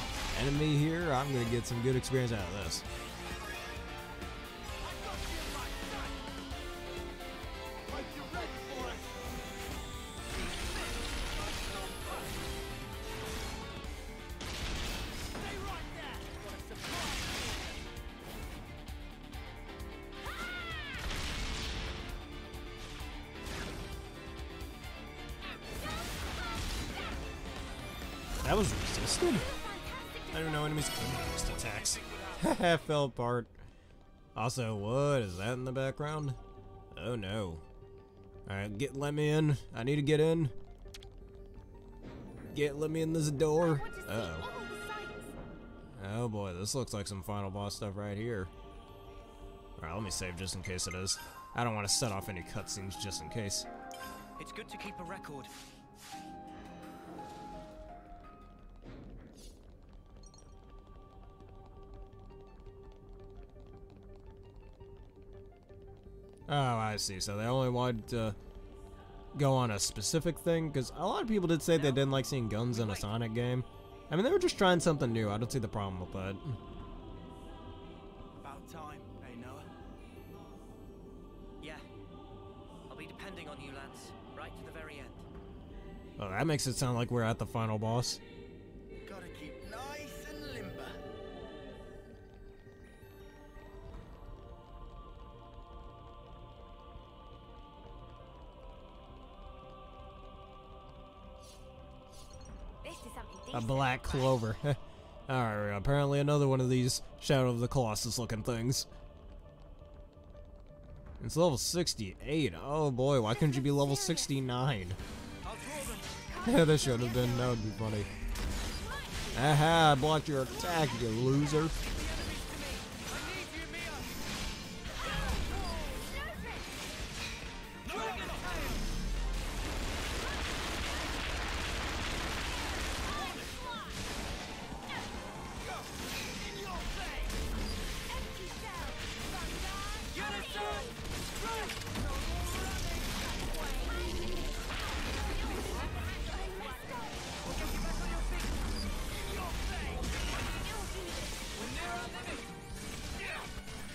enemy here. I'm gonna get some good experience out of this. That was resisted? I don't know enemies can resist attacks. Haha, fell apart. Also, what is that in the background? Oh no. Alright, let me in. I need to get in. Let me in this door. Uh-oh. Oh boy, this looks like some final boss stuff right here. Alright, let me save just in case it is. I don't want to set off any cutscenes just in case.
It's good to keep a record.
Oh, I see. So they only wanted to go on a specific thing? Because a lot of people did say they didn't like seeing guns in a Sonic game. I mean, they were just trying something new. I don't see the problem with that.
About time, eh, Noah?
Yeah. I'll be depending on you, Lance. Right to the very end.
Oh, that makes it sound like we're at the final boss.
Gotta keep nice and limber.
This is something
A
decent.
black clover. Alright, apparently another one of these Shadow of the Colossus looking things. It's level 68. Oh boy, why couldn't you be level 69? Yeah, this should have been. That would be funny. Aha, I blocked your attack, you loser.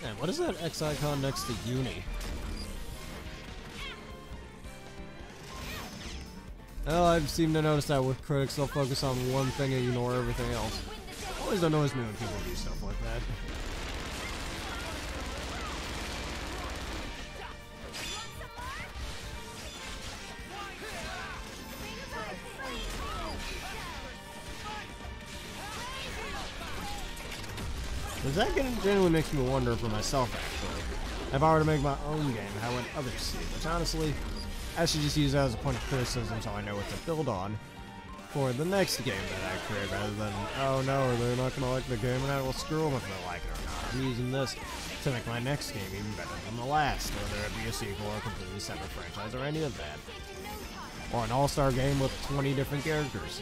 Man, what is that X icon next to Uni? Oh, I've seemed to notice that with critics, they'll focus on one thing and ignore everything else. Always annoys me when people do stuff like that. Because that genuinely makes me wonder for myself, actually. If I were to make my own game, how would others see it? Which honestly, I should just use that as a point of criticism so I know what to build on for the next game that I create, rather than, oh no, they're not going to like the game, and I will screw them if they like it or not. I'm using this to make my next game even better than the last, whether it be a sequel or a completely separate franchise or any of that. Or an all-star game with 20 different characters.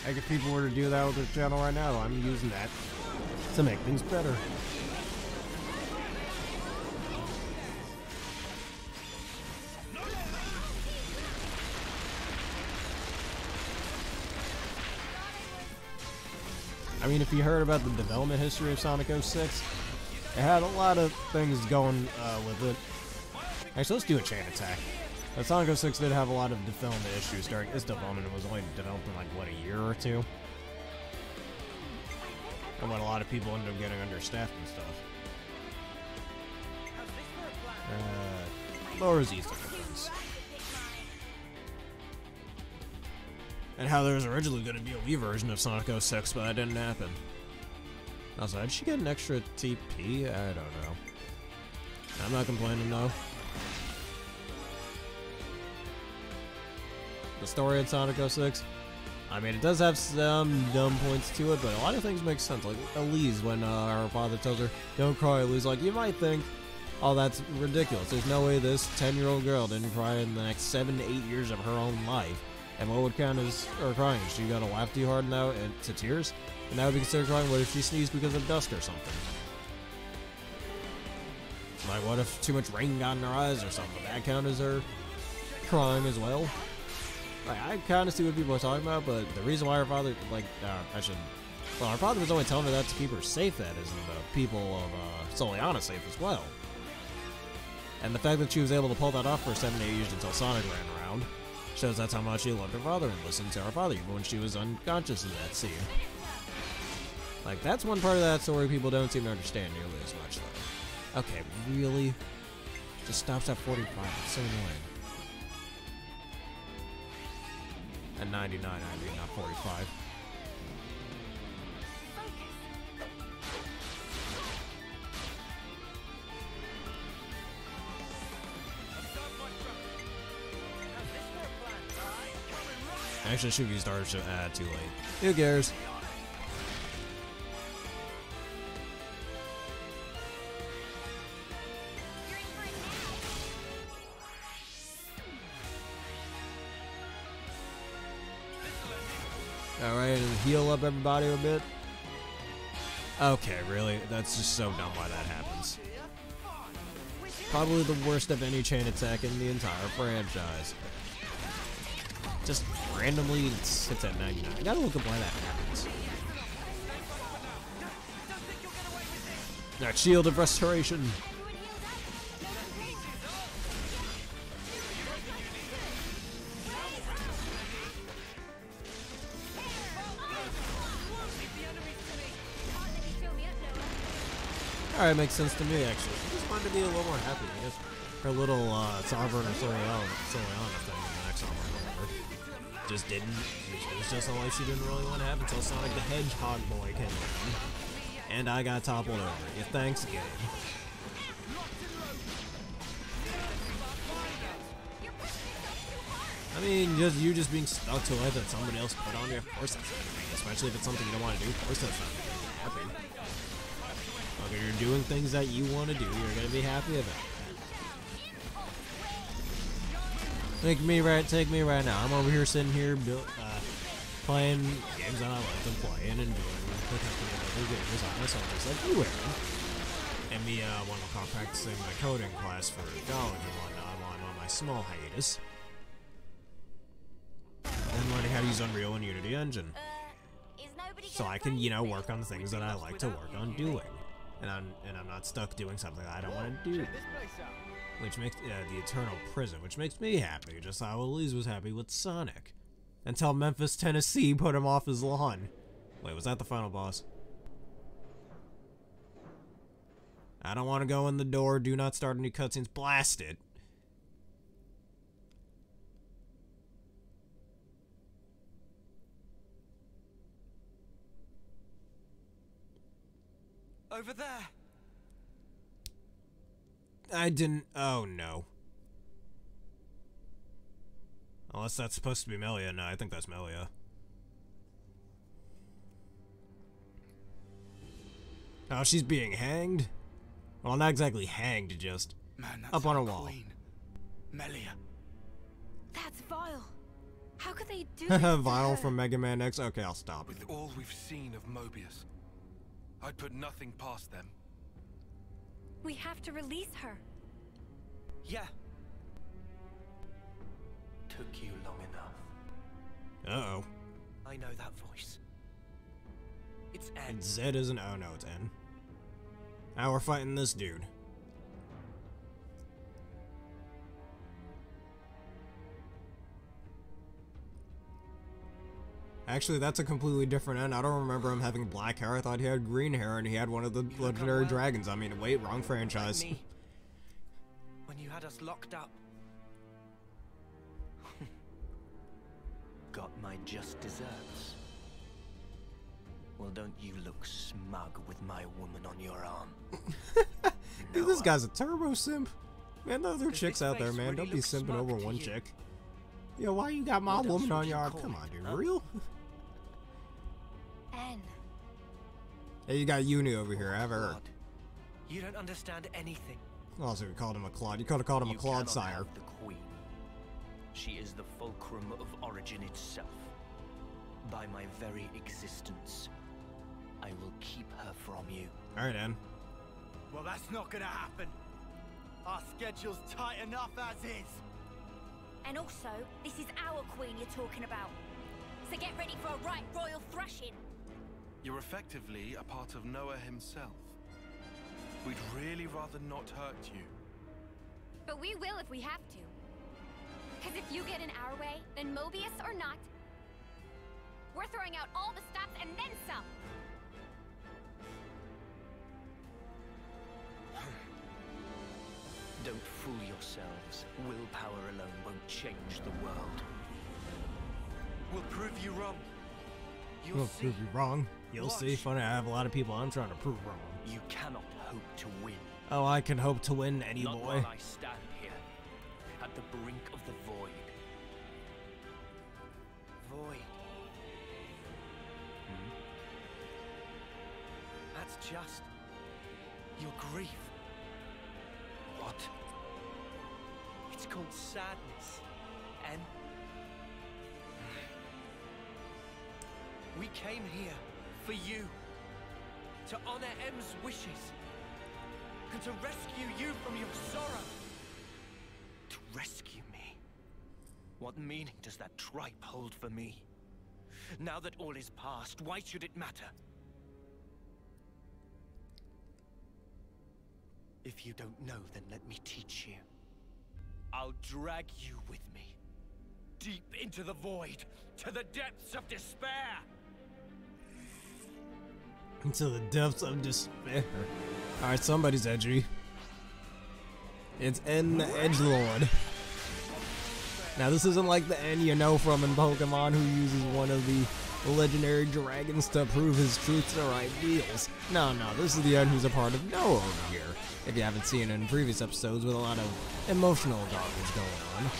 Like if people were to do that with their channel right now, I'm using that to make things better. I mean, if you heard about the development history of Sonic 06, it had a lot of things going with it. Actually, let's do a chain attack. Sonic 06 did have a lot of development issues during its development. It was only developed in like, what, a year or two? And what a lot of people ended up getting understaffed and stuff. Lowers these things. And how there was originally going to be a Wii version of Sonic 06, but that didn't happen. Also, did she get an extra TP? I don't know. I'm not complaining though. The story of Sonic 06, I mean, it does have some dumb points to it, but a lot of things make sense. Like Elise, when her father tells her, "Don't cry," Elise, like, you might think, oh, that's ridiculous. There's no way this 10-year-old girl didn't cry in the next 7 to 8 years of her own life. And what would count as crying? She got to laugh too hard now and to tears, and that would be considered crying. What if she sneezed because of dust or something? Like, what if too much rain got in her eyes or something? Would that count as her crying as well? Like, I kind of see what people are talking about, but the reason why her father, like, well, her father was only telling her that to keep her safe, that is, and the people of Soliana safe as well. And the fact that she was able to pull that off for 7 to 8 years until Sonic ran around shows that's how much she loved her father and listened to her father, even when she was unconscious in that scene. Like, that's one part of that story people don't seem to understand nearly as much, though. Okay, really? Just stops at 45, it's so annoying. At 99, I mean, not 45. Actually, should be started too late. Who cares? Alright, and heal up everybody a bit. Okay, really? That's just so dumb why that happens. Probably the worst of any chain attack in the entire franchise. Just randomly sits at 99. I gotta look up why that happens. That shield of restoration. Alright, makes sense to me, actually. I just wanted to be a little more happy. I guess her little Sovereign or Soliana thing in the next armor or whatever just didn't. It was just a life she didn't really want to have until Sonic the Hedgehog boy came along. And I got toppled over. Yeah, thanks, game. I mean, you just being stuck to life that somebody else put on you, of course that's not happy. Especially if it's something you don't want to do, of course that's not happy. Like, if you're doing things that you want to do, you're going to be happy about it. Take me right now. I'm over here sitting here playing games that I like to play and enjoying the company of other gamers on myself, just like you, Aaron. And me, when I'm practicing my coding class for college and whatnot while I'm on my small hiatus. And learning how to use Unreal and Unity Engine. So I can, you know, work on the things that I like to work on doing. And I'm not stuck doing something I don't want to do. Which makes the Eternal Prison, which makes me happy, just how Elise was happy with Sonic. Until Memphis, Tennessee put him off his lawn. Wait, was that the final boss? I don't want to go in the door, do not start any cutscenes, blast it.
Over there.
I didn't. Oh no. Unless that's supposed to be Melia. No, I think that's Melia. Oh, she's being hanged? Well, not exactly hanged, just
Man, that's
up on a
our
wall.
queen. Melia.
That's vile. How could they do this to
Vinyl
her?
from Mega Man X. Okay, I'll stop.
With all we've seen of Mobius, I'd put nothing past them.
We have to release her.
Yeah. Took you long enough.
Uh-oh.
I know that voice. It's N.
And Z isn't. Oh no, it's N. Now we're fighting this dude. Actually, that's a completely different N. I don't remember him having black hair. I thought he had green hair and he had one of the legendary dragons. I mean, wait, wrong franchise.
Like me, when you had us locked up. Got my just desserts. Well, don't you look smug with my woman on your arm.
Dude, this guy's a turbo simp. Man, the other
Does
chicks
this
out there,
face
man.
really
Don't be
look
simping
smug
over
to
one
you?
chick. Yo, why you got my
What else
woman
would
on
you
your arm?
call
Come
it,
on, dude.
huh?
Real?
N.
Hey, you got Uni over here. I have her.
Claude, you don't understand anything.
Also, you called him a Claude. You could have called him a
You
Claude
cannot
sire.
have the queen. She is the fulcrum of origin itself. By my very existence, I will keep her from you.
Alright, N.
Well, that's not gonna happen. Our schedule's tight enough as is.
And also, this is our queen you're talking about. So get ready for a right royal thrashing.
You're effectively a part of Noah himself. We'd really rather not hurt you.
But we will if we have to. Because if you get in our way, then Mobius or not, we're throwing out all the stops and then some.
Don't fool yourselves. Willpower alone won't change the world.
We'll prove you wrong.
We'll prove you wrong. You'll see. Funny, I have a lot of people I'm trying to prove wrong.
You cannot hope to win.
Oh, I can hope to win, any
Not
boy.
while I stand here, at the brink of the void.
Void. That's just your grief.
What?
It's called sadness. And we came here for you. To honor M's wishes. And to rescue you from your sorrow.
To rescue me? What meaning does that tripe hold for me? Now that all is past, why should it matter? If you don't know, then let me teach you. I'll drag you with me. Deep into the void, to the depths of despair!
Into the depths of despair. Alright, somebody's edgy. It's N the Edgelord. Now this isn't like the N you know from in Pokemon who uses one of the legendary dragons to prove his truths or ideals. No, this is the N who's a part of Noah over here. If you haven't seen it in previous episodes with a lot of emotional garbage going on.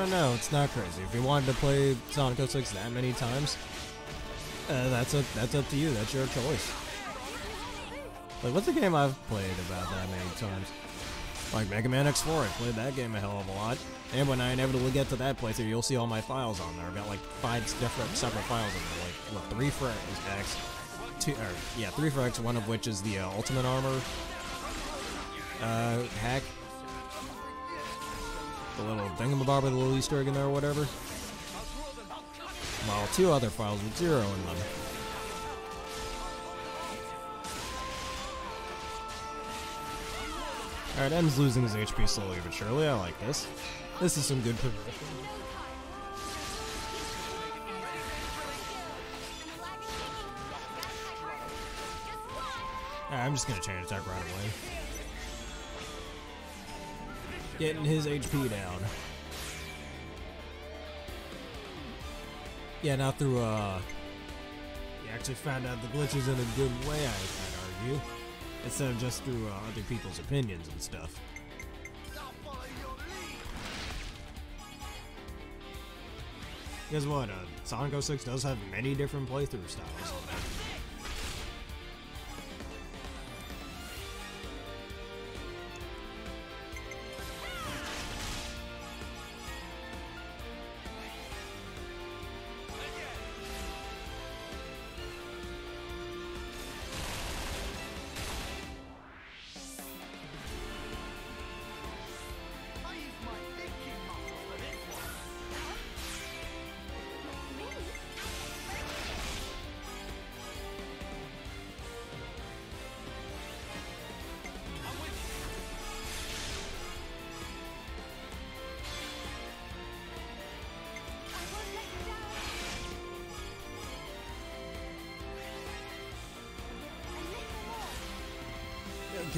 No, it's not crazy. If you wanted to play Sonic 06 that many times, that's up to you. That's your choice. Like, what's a game I've played about that many times? Like Mega Man X4, I played that game a hell of a lot. And when I inevitably get to that playthrough, you'll see all my files on there. I've got like 5 different separate files on there. Like, what, 3 for X, 3 for X, one of which is the Ultimate Armor hack. The little thingamabob with a little Easter egg in there or whatever. While 2 other files with 0 in them. Alright, M's losing his HP slowly but surely. I like this. This is some good progression. Alright, I'm just gonna change attack right away. Getting his HP down. Yeah, now through, you actually found out the glitches in a good way, I'd argue. Instead of just through, other people's opinions and stuff. Guess what, Sonic 06 does have many different playthrough styles on it.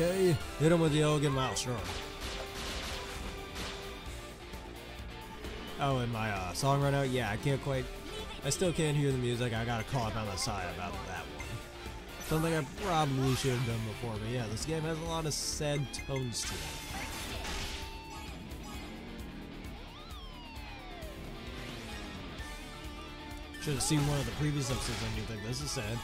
Okay, hit him with the elegant maelstrom. Oh, and my song run out? Yeah, I still can't hear the music. I gotta call up on the side about that one. Something I probably should have done before, but yeah, this game has a lot of sad tones to it. Should have seen one of the previous episodes and you think this is sad.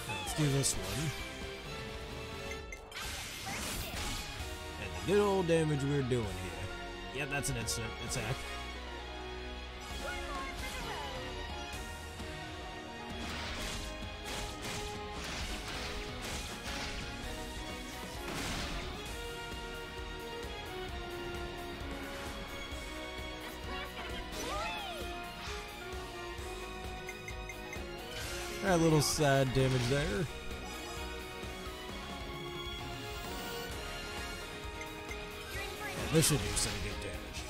Let's do this one. And the good old damage we're doing here. Yep, that's an instant attack. Alright, little sad damage there. Yeah, this should do some good damage.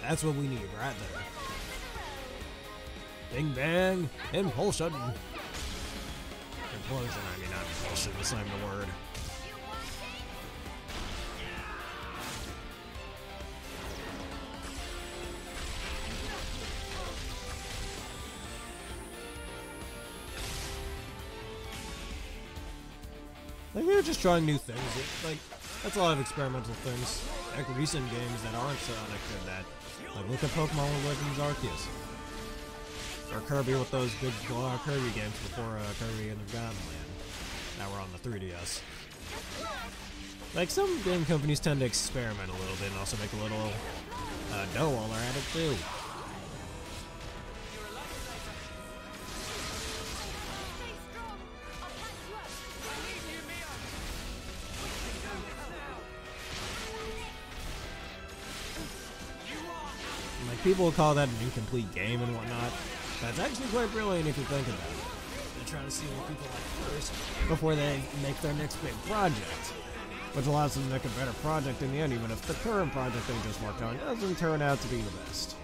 That's what we need right there. Bing bang, impulsion. Implosion, I mean not impulsion, the same word. Like, they're just trying new things. Like, that's a lot of experimental things. Like, recent games that aren't Sonic did that. Like, look at Pokemon Legends Arceus. Or Kirby with those good Kirby games before Kirby and the Godland that were on the 3DS. Like, some game companies tend to experiment a little bit and also make a little dough while they're at it, too. People will call that an incomplete game and whatnot. That's actually quite brilliant if you think about it. They're trying to see what people like first before they make their next big project. Which allows them to make a better project in the end, even if the current project they just worked on doesn't turn out to be the best.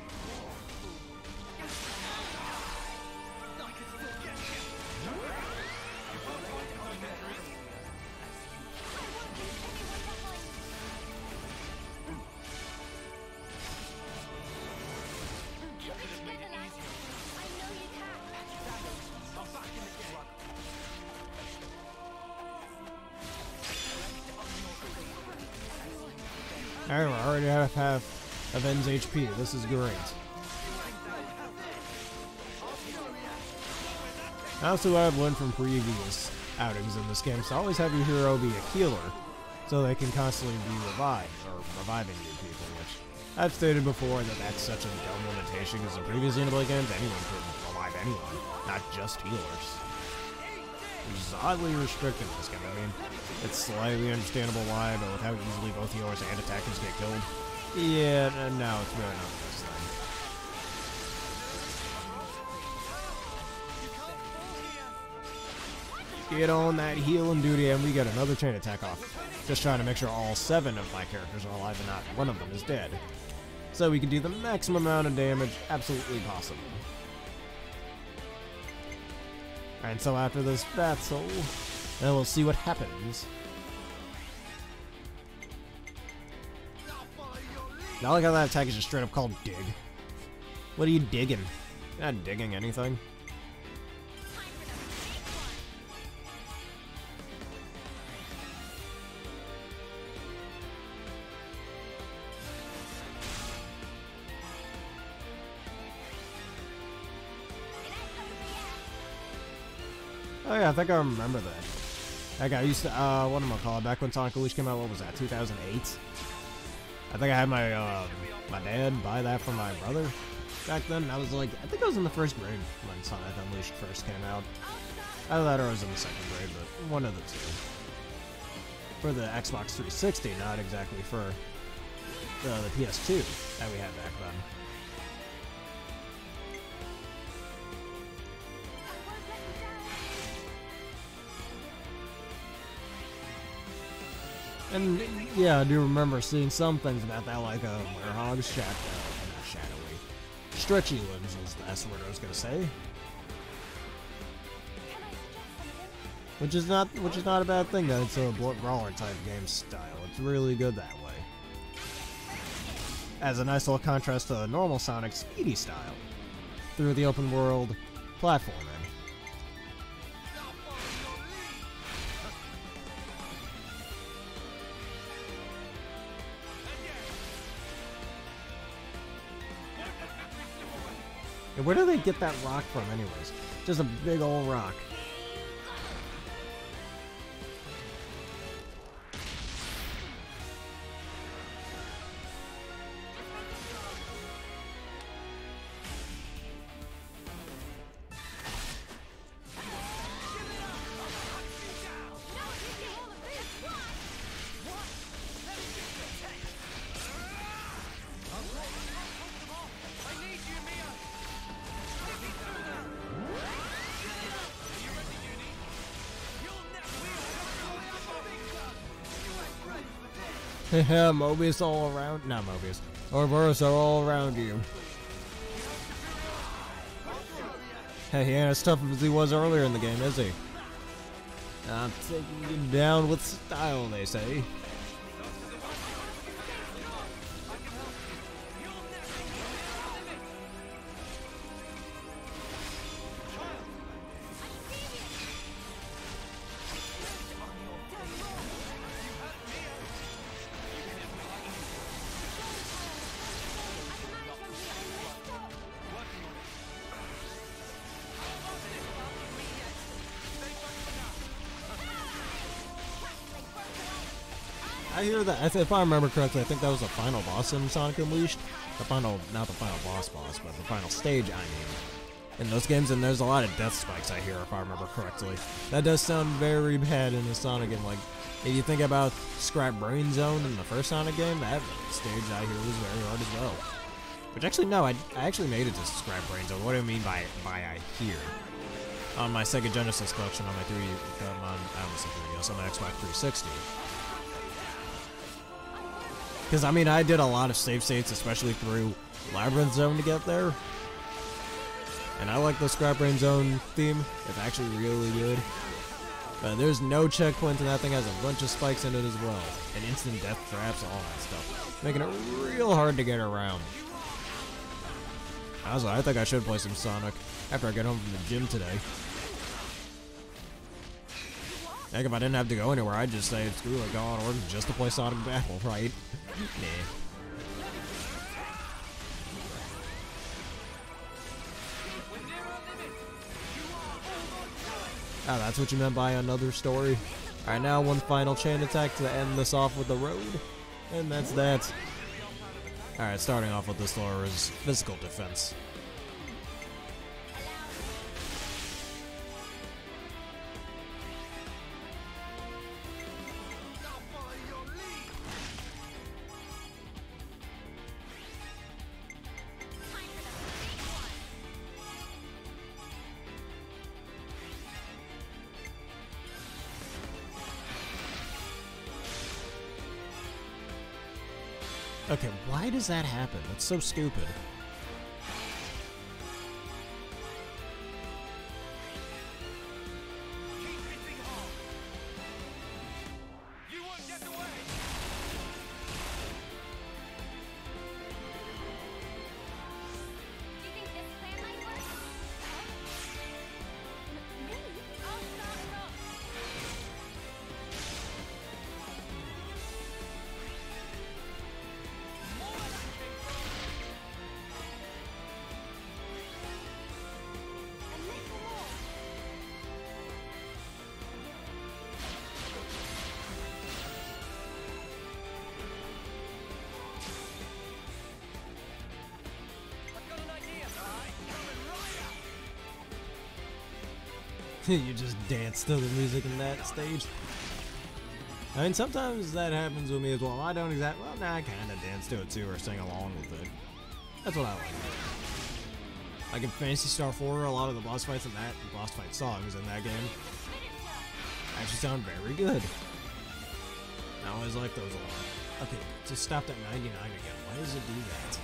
Alright, we're already at half of N's HP. This is great. I also have learned from previous outings in this game to always have your hero be a healer, so they can constantly be revived, or reviving new people, which I've stated before that that's such a dumb limitation because in previous Xenoblade games, anyone could revive anyone, not just healers. Which is oddly restricted in this game. I mean, it's slightly understandable why, but with how easily both healers and attackers get killed, yeah, no, it's really not the best thing. Get on that healing duty, and we get another chain attack off. Just trying to make sure all 7 of my characters are alive and not one of them is dead. So we can do the maximum amount of damage absolutely possible. And so after this battle, then we'll see what happens. Now look how that attack is just straight up called dig. What are you digging? You're not digging anything. Oh yeah, I think I remember that. Like I used to, what am I calling? Back when Sonic Unleashed came out, what was that, 2008? I think I had my, my dad buy that for my brother back then. I was like, I think I was in the 1st grade when Sonic Unleashed first came out. Either that or I was in the 2nd grade, but one of the two. For the Xbox 360, not exactly for the PS2 that we had back then. And yeah, I do remember seeing some things about that, like Werehog's not shadowy, stretchy limbs was that's what I was gonna say. Which is not a bad thing. That it's a brawler type game style. It's really good that way. As a nice little contrast to the normal Sonic speedy style through the open world platforming. And where do they get that rock from anyways? Just a big old rock. Yeah, Mobius all around. Not Mobius. Ouroboros are all around you. Hey, he ain't as tough as he was earlier in the game, is he? I'm taking you down with style, they say. I hear that. If I remember correctly, I think that was the final boss in Sonic Unleashed. The final, not the final boss, but the final stage, I mean. In those games, and there's a lot of death spikes, I hear, if I remember correctly. That does sound very bad in a Sonic game. Like, if you think about Scrap Brain Zone in the first Sonic game, that stage, I hear, was very hard as well. Which actually, no, I actually made it to Scrap Brain Zone. What do I mean by I hear? On my Sega Genesis collection, on my on my Xbox 360. Because, I mean, I did a lot of save states, especially through Labyrinth Zone to get there. And I like the Scrap Brain Zone theme. It's actually really good. But there's no checkpoints, and that thing has a bunch of spikes in it as well. And instant death traps, all that stuff. Making it real hard to get around. Also, I think I should play some Sonic after I get home from the gym today. Heck, if I didn't have to go anywhere, I'd just say, screw it, go on order just to play Sonic Battle, right? Nah. Oh, that's what you meant by another story? Alright, now one final chain attack to end this off with the road. And that's that. Alright, starting off with this floor is physical defense. Okay, why does that happen? That's so stupid. You just dance to the music in that stage. I mean, sometimes that happens with me as well. I don't exactly, well, nah, I kind of dance to it too, or sing along with it. That's what I like. Like in Phantasy Star 4, a lot of the boss fights in that, boss fight songs in that game actually sound very good. I always like those a lot. Okay, just stopped at 99 again. Why does it do that?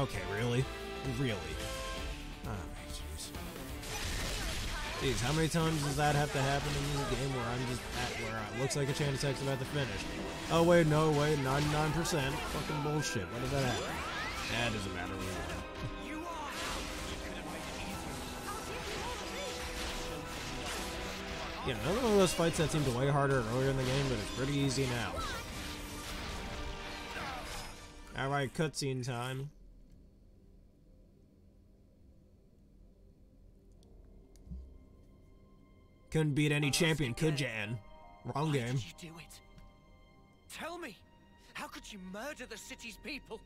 Okay, really? Really? Oh, jeez. Jeez, how many times does that have to happen in this game where I'm just at where it looks like a chain attack's about to finish? Oh, wait, no, wait, 99%. Fucking bullshit. When did that happen? That doesn't matter. Yeah, another one of those fights that seemed way harder earlier in the game, but it's pretty easy now. Alright, cutscene time. Couldn't beat any champion, could ya, N? Wrong game.
Why did you do it? Tell me, how could you murder the city's people?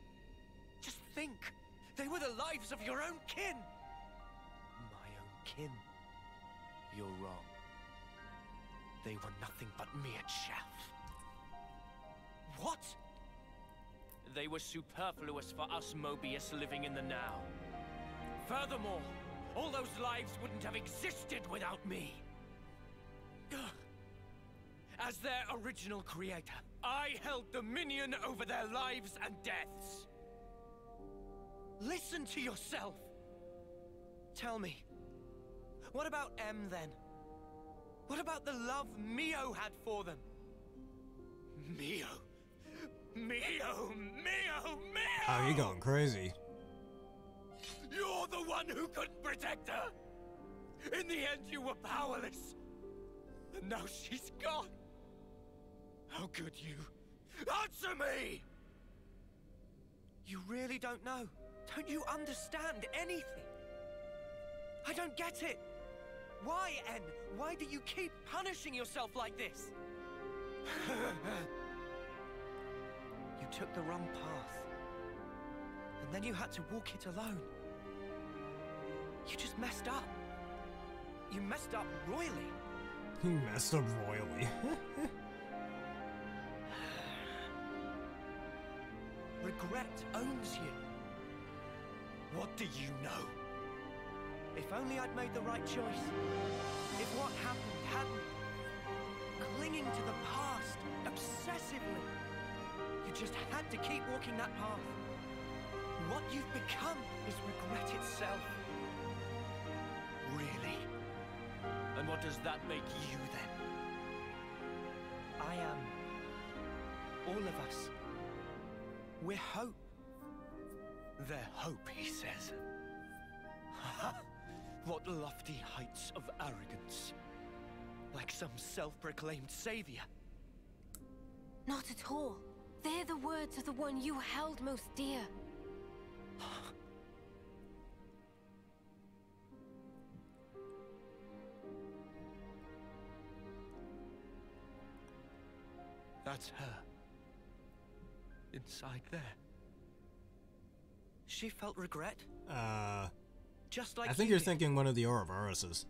Just think, they were the lives of your own kin. My own kin? You're wrong. They were nothing but mere chaff. What? They were superfluous for us Mobius living in the now. Furthermore, all those lives wouldn't have existed without me. As their original creator, I held dominion over their lives and deaths. Listen to yourself. Tell me, what about M then? What about the love Mio had for them? Mio! Mio! Mio! Mio!
Oh, you're going crazy.
You're the one who couldn't protect her! In the end, you were powerless. And now she's gone. How could you? Answer me! You really don't know? Don't you understand anything? I don't get it. Why, N? Why do you keep punishing yourself like this? You took the wrong path. And then you had to walk it alone. You just messed up. You messed up royally.
He messed up royally.
Regret owns you. What do you know? If only I'd made the right choice. If what happened hadn't. Clinging to the past, obsessively. You just had to keep walking that path. What you've become is regret itself. Really? And what does that make you then? I am. All of us. We're hope. They're hope, he says. What lofty heights of arrogance. Like some self-proclaimed savior.
Not at all. They're the words of the one you held most dear.
That's her. Inside there. She felt regret? Just like
I think
you
you're
did.
thinking one of the Ouroboroses.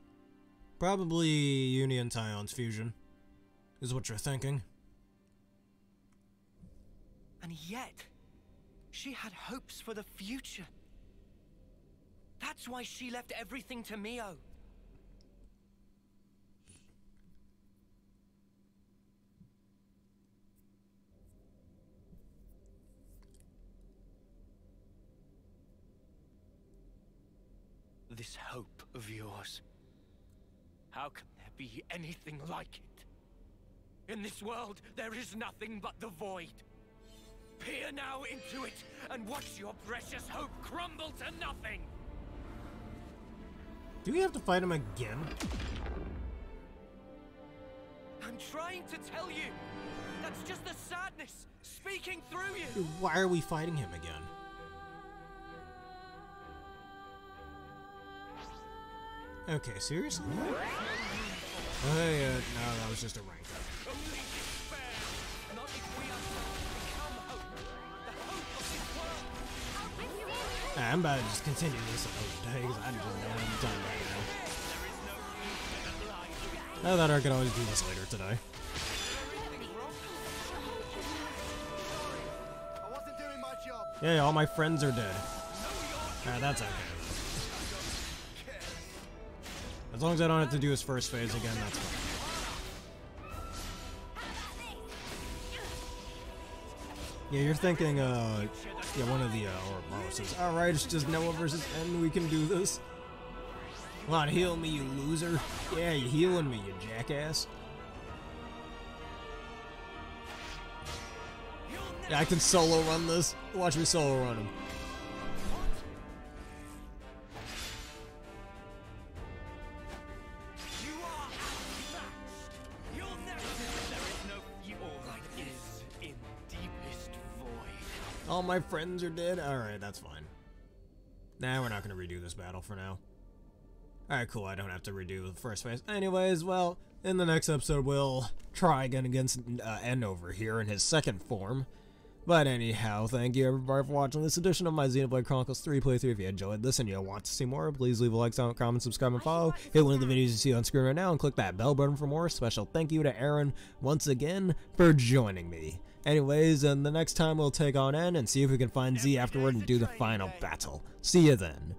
Probably Union Tion's fusion, is what you're thinking.
And yet, she had hopes for the future. That's why she left everything to Mio. This hope of yours. How can there be anything like it? In this world, there is nothing but the void. Peer now into it, and watch your precious hope crumble to nothing!
Do we have to fight him again?
I'm trying to tell you! That's just the sadness speaking through you!
Dude, why are we fighting him again? Okay, seriously? Oh, hey, no, that was just a rank up.
Only despair! Not if we ourselves become hope! The hope of this world!
Nah, I'm about to just continue this another day, because I just don't have the time right now. Now that I could always do this later today.
I wasn't doing my job.
Yeah, all my friends are dead. Alright, that's okay. As long as I don't have to do his first phase again, that's fine. Yeah, you're thinking, yeah, one of the, Ouroboros says, alright, it's just Noah versus N, we can do this. Come on, heal me, you loser. Yeah, you healing me, you jackass. Yeah, I can solo run this. Watch me solo run him. All my friends are dead? Alright, that's fine. Nah, we're not gonna redo this battle for now. Alright, cool, I don't have to redo the first phase. Anyways, well, in the next episode we'll try again against N over here in his second form. But anyhow, thank you everybody for watching this edition of my Xenoblade Chronicles 3 playthrough. If you enjoyed this and you want to see more, please leave a like, comment, subscribe, and follow. Hit one of the videos you see on screen right now and click that bell button for more. Special thank you to Aaron once again for joining me. Anyways, and the next time we'll take on N and see if we can find Z afterward and do the final battle. See you then.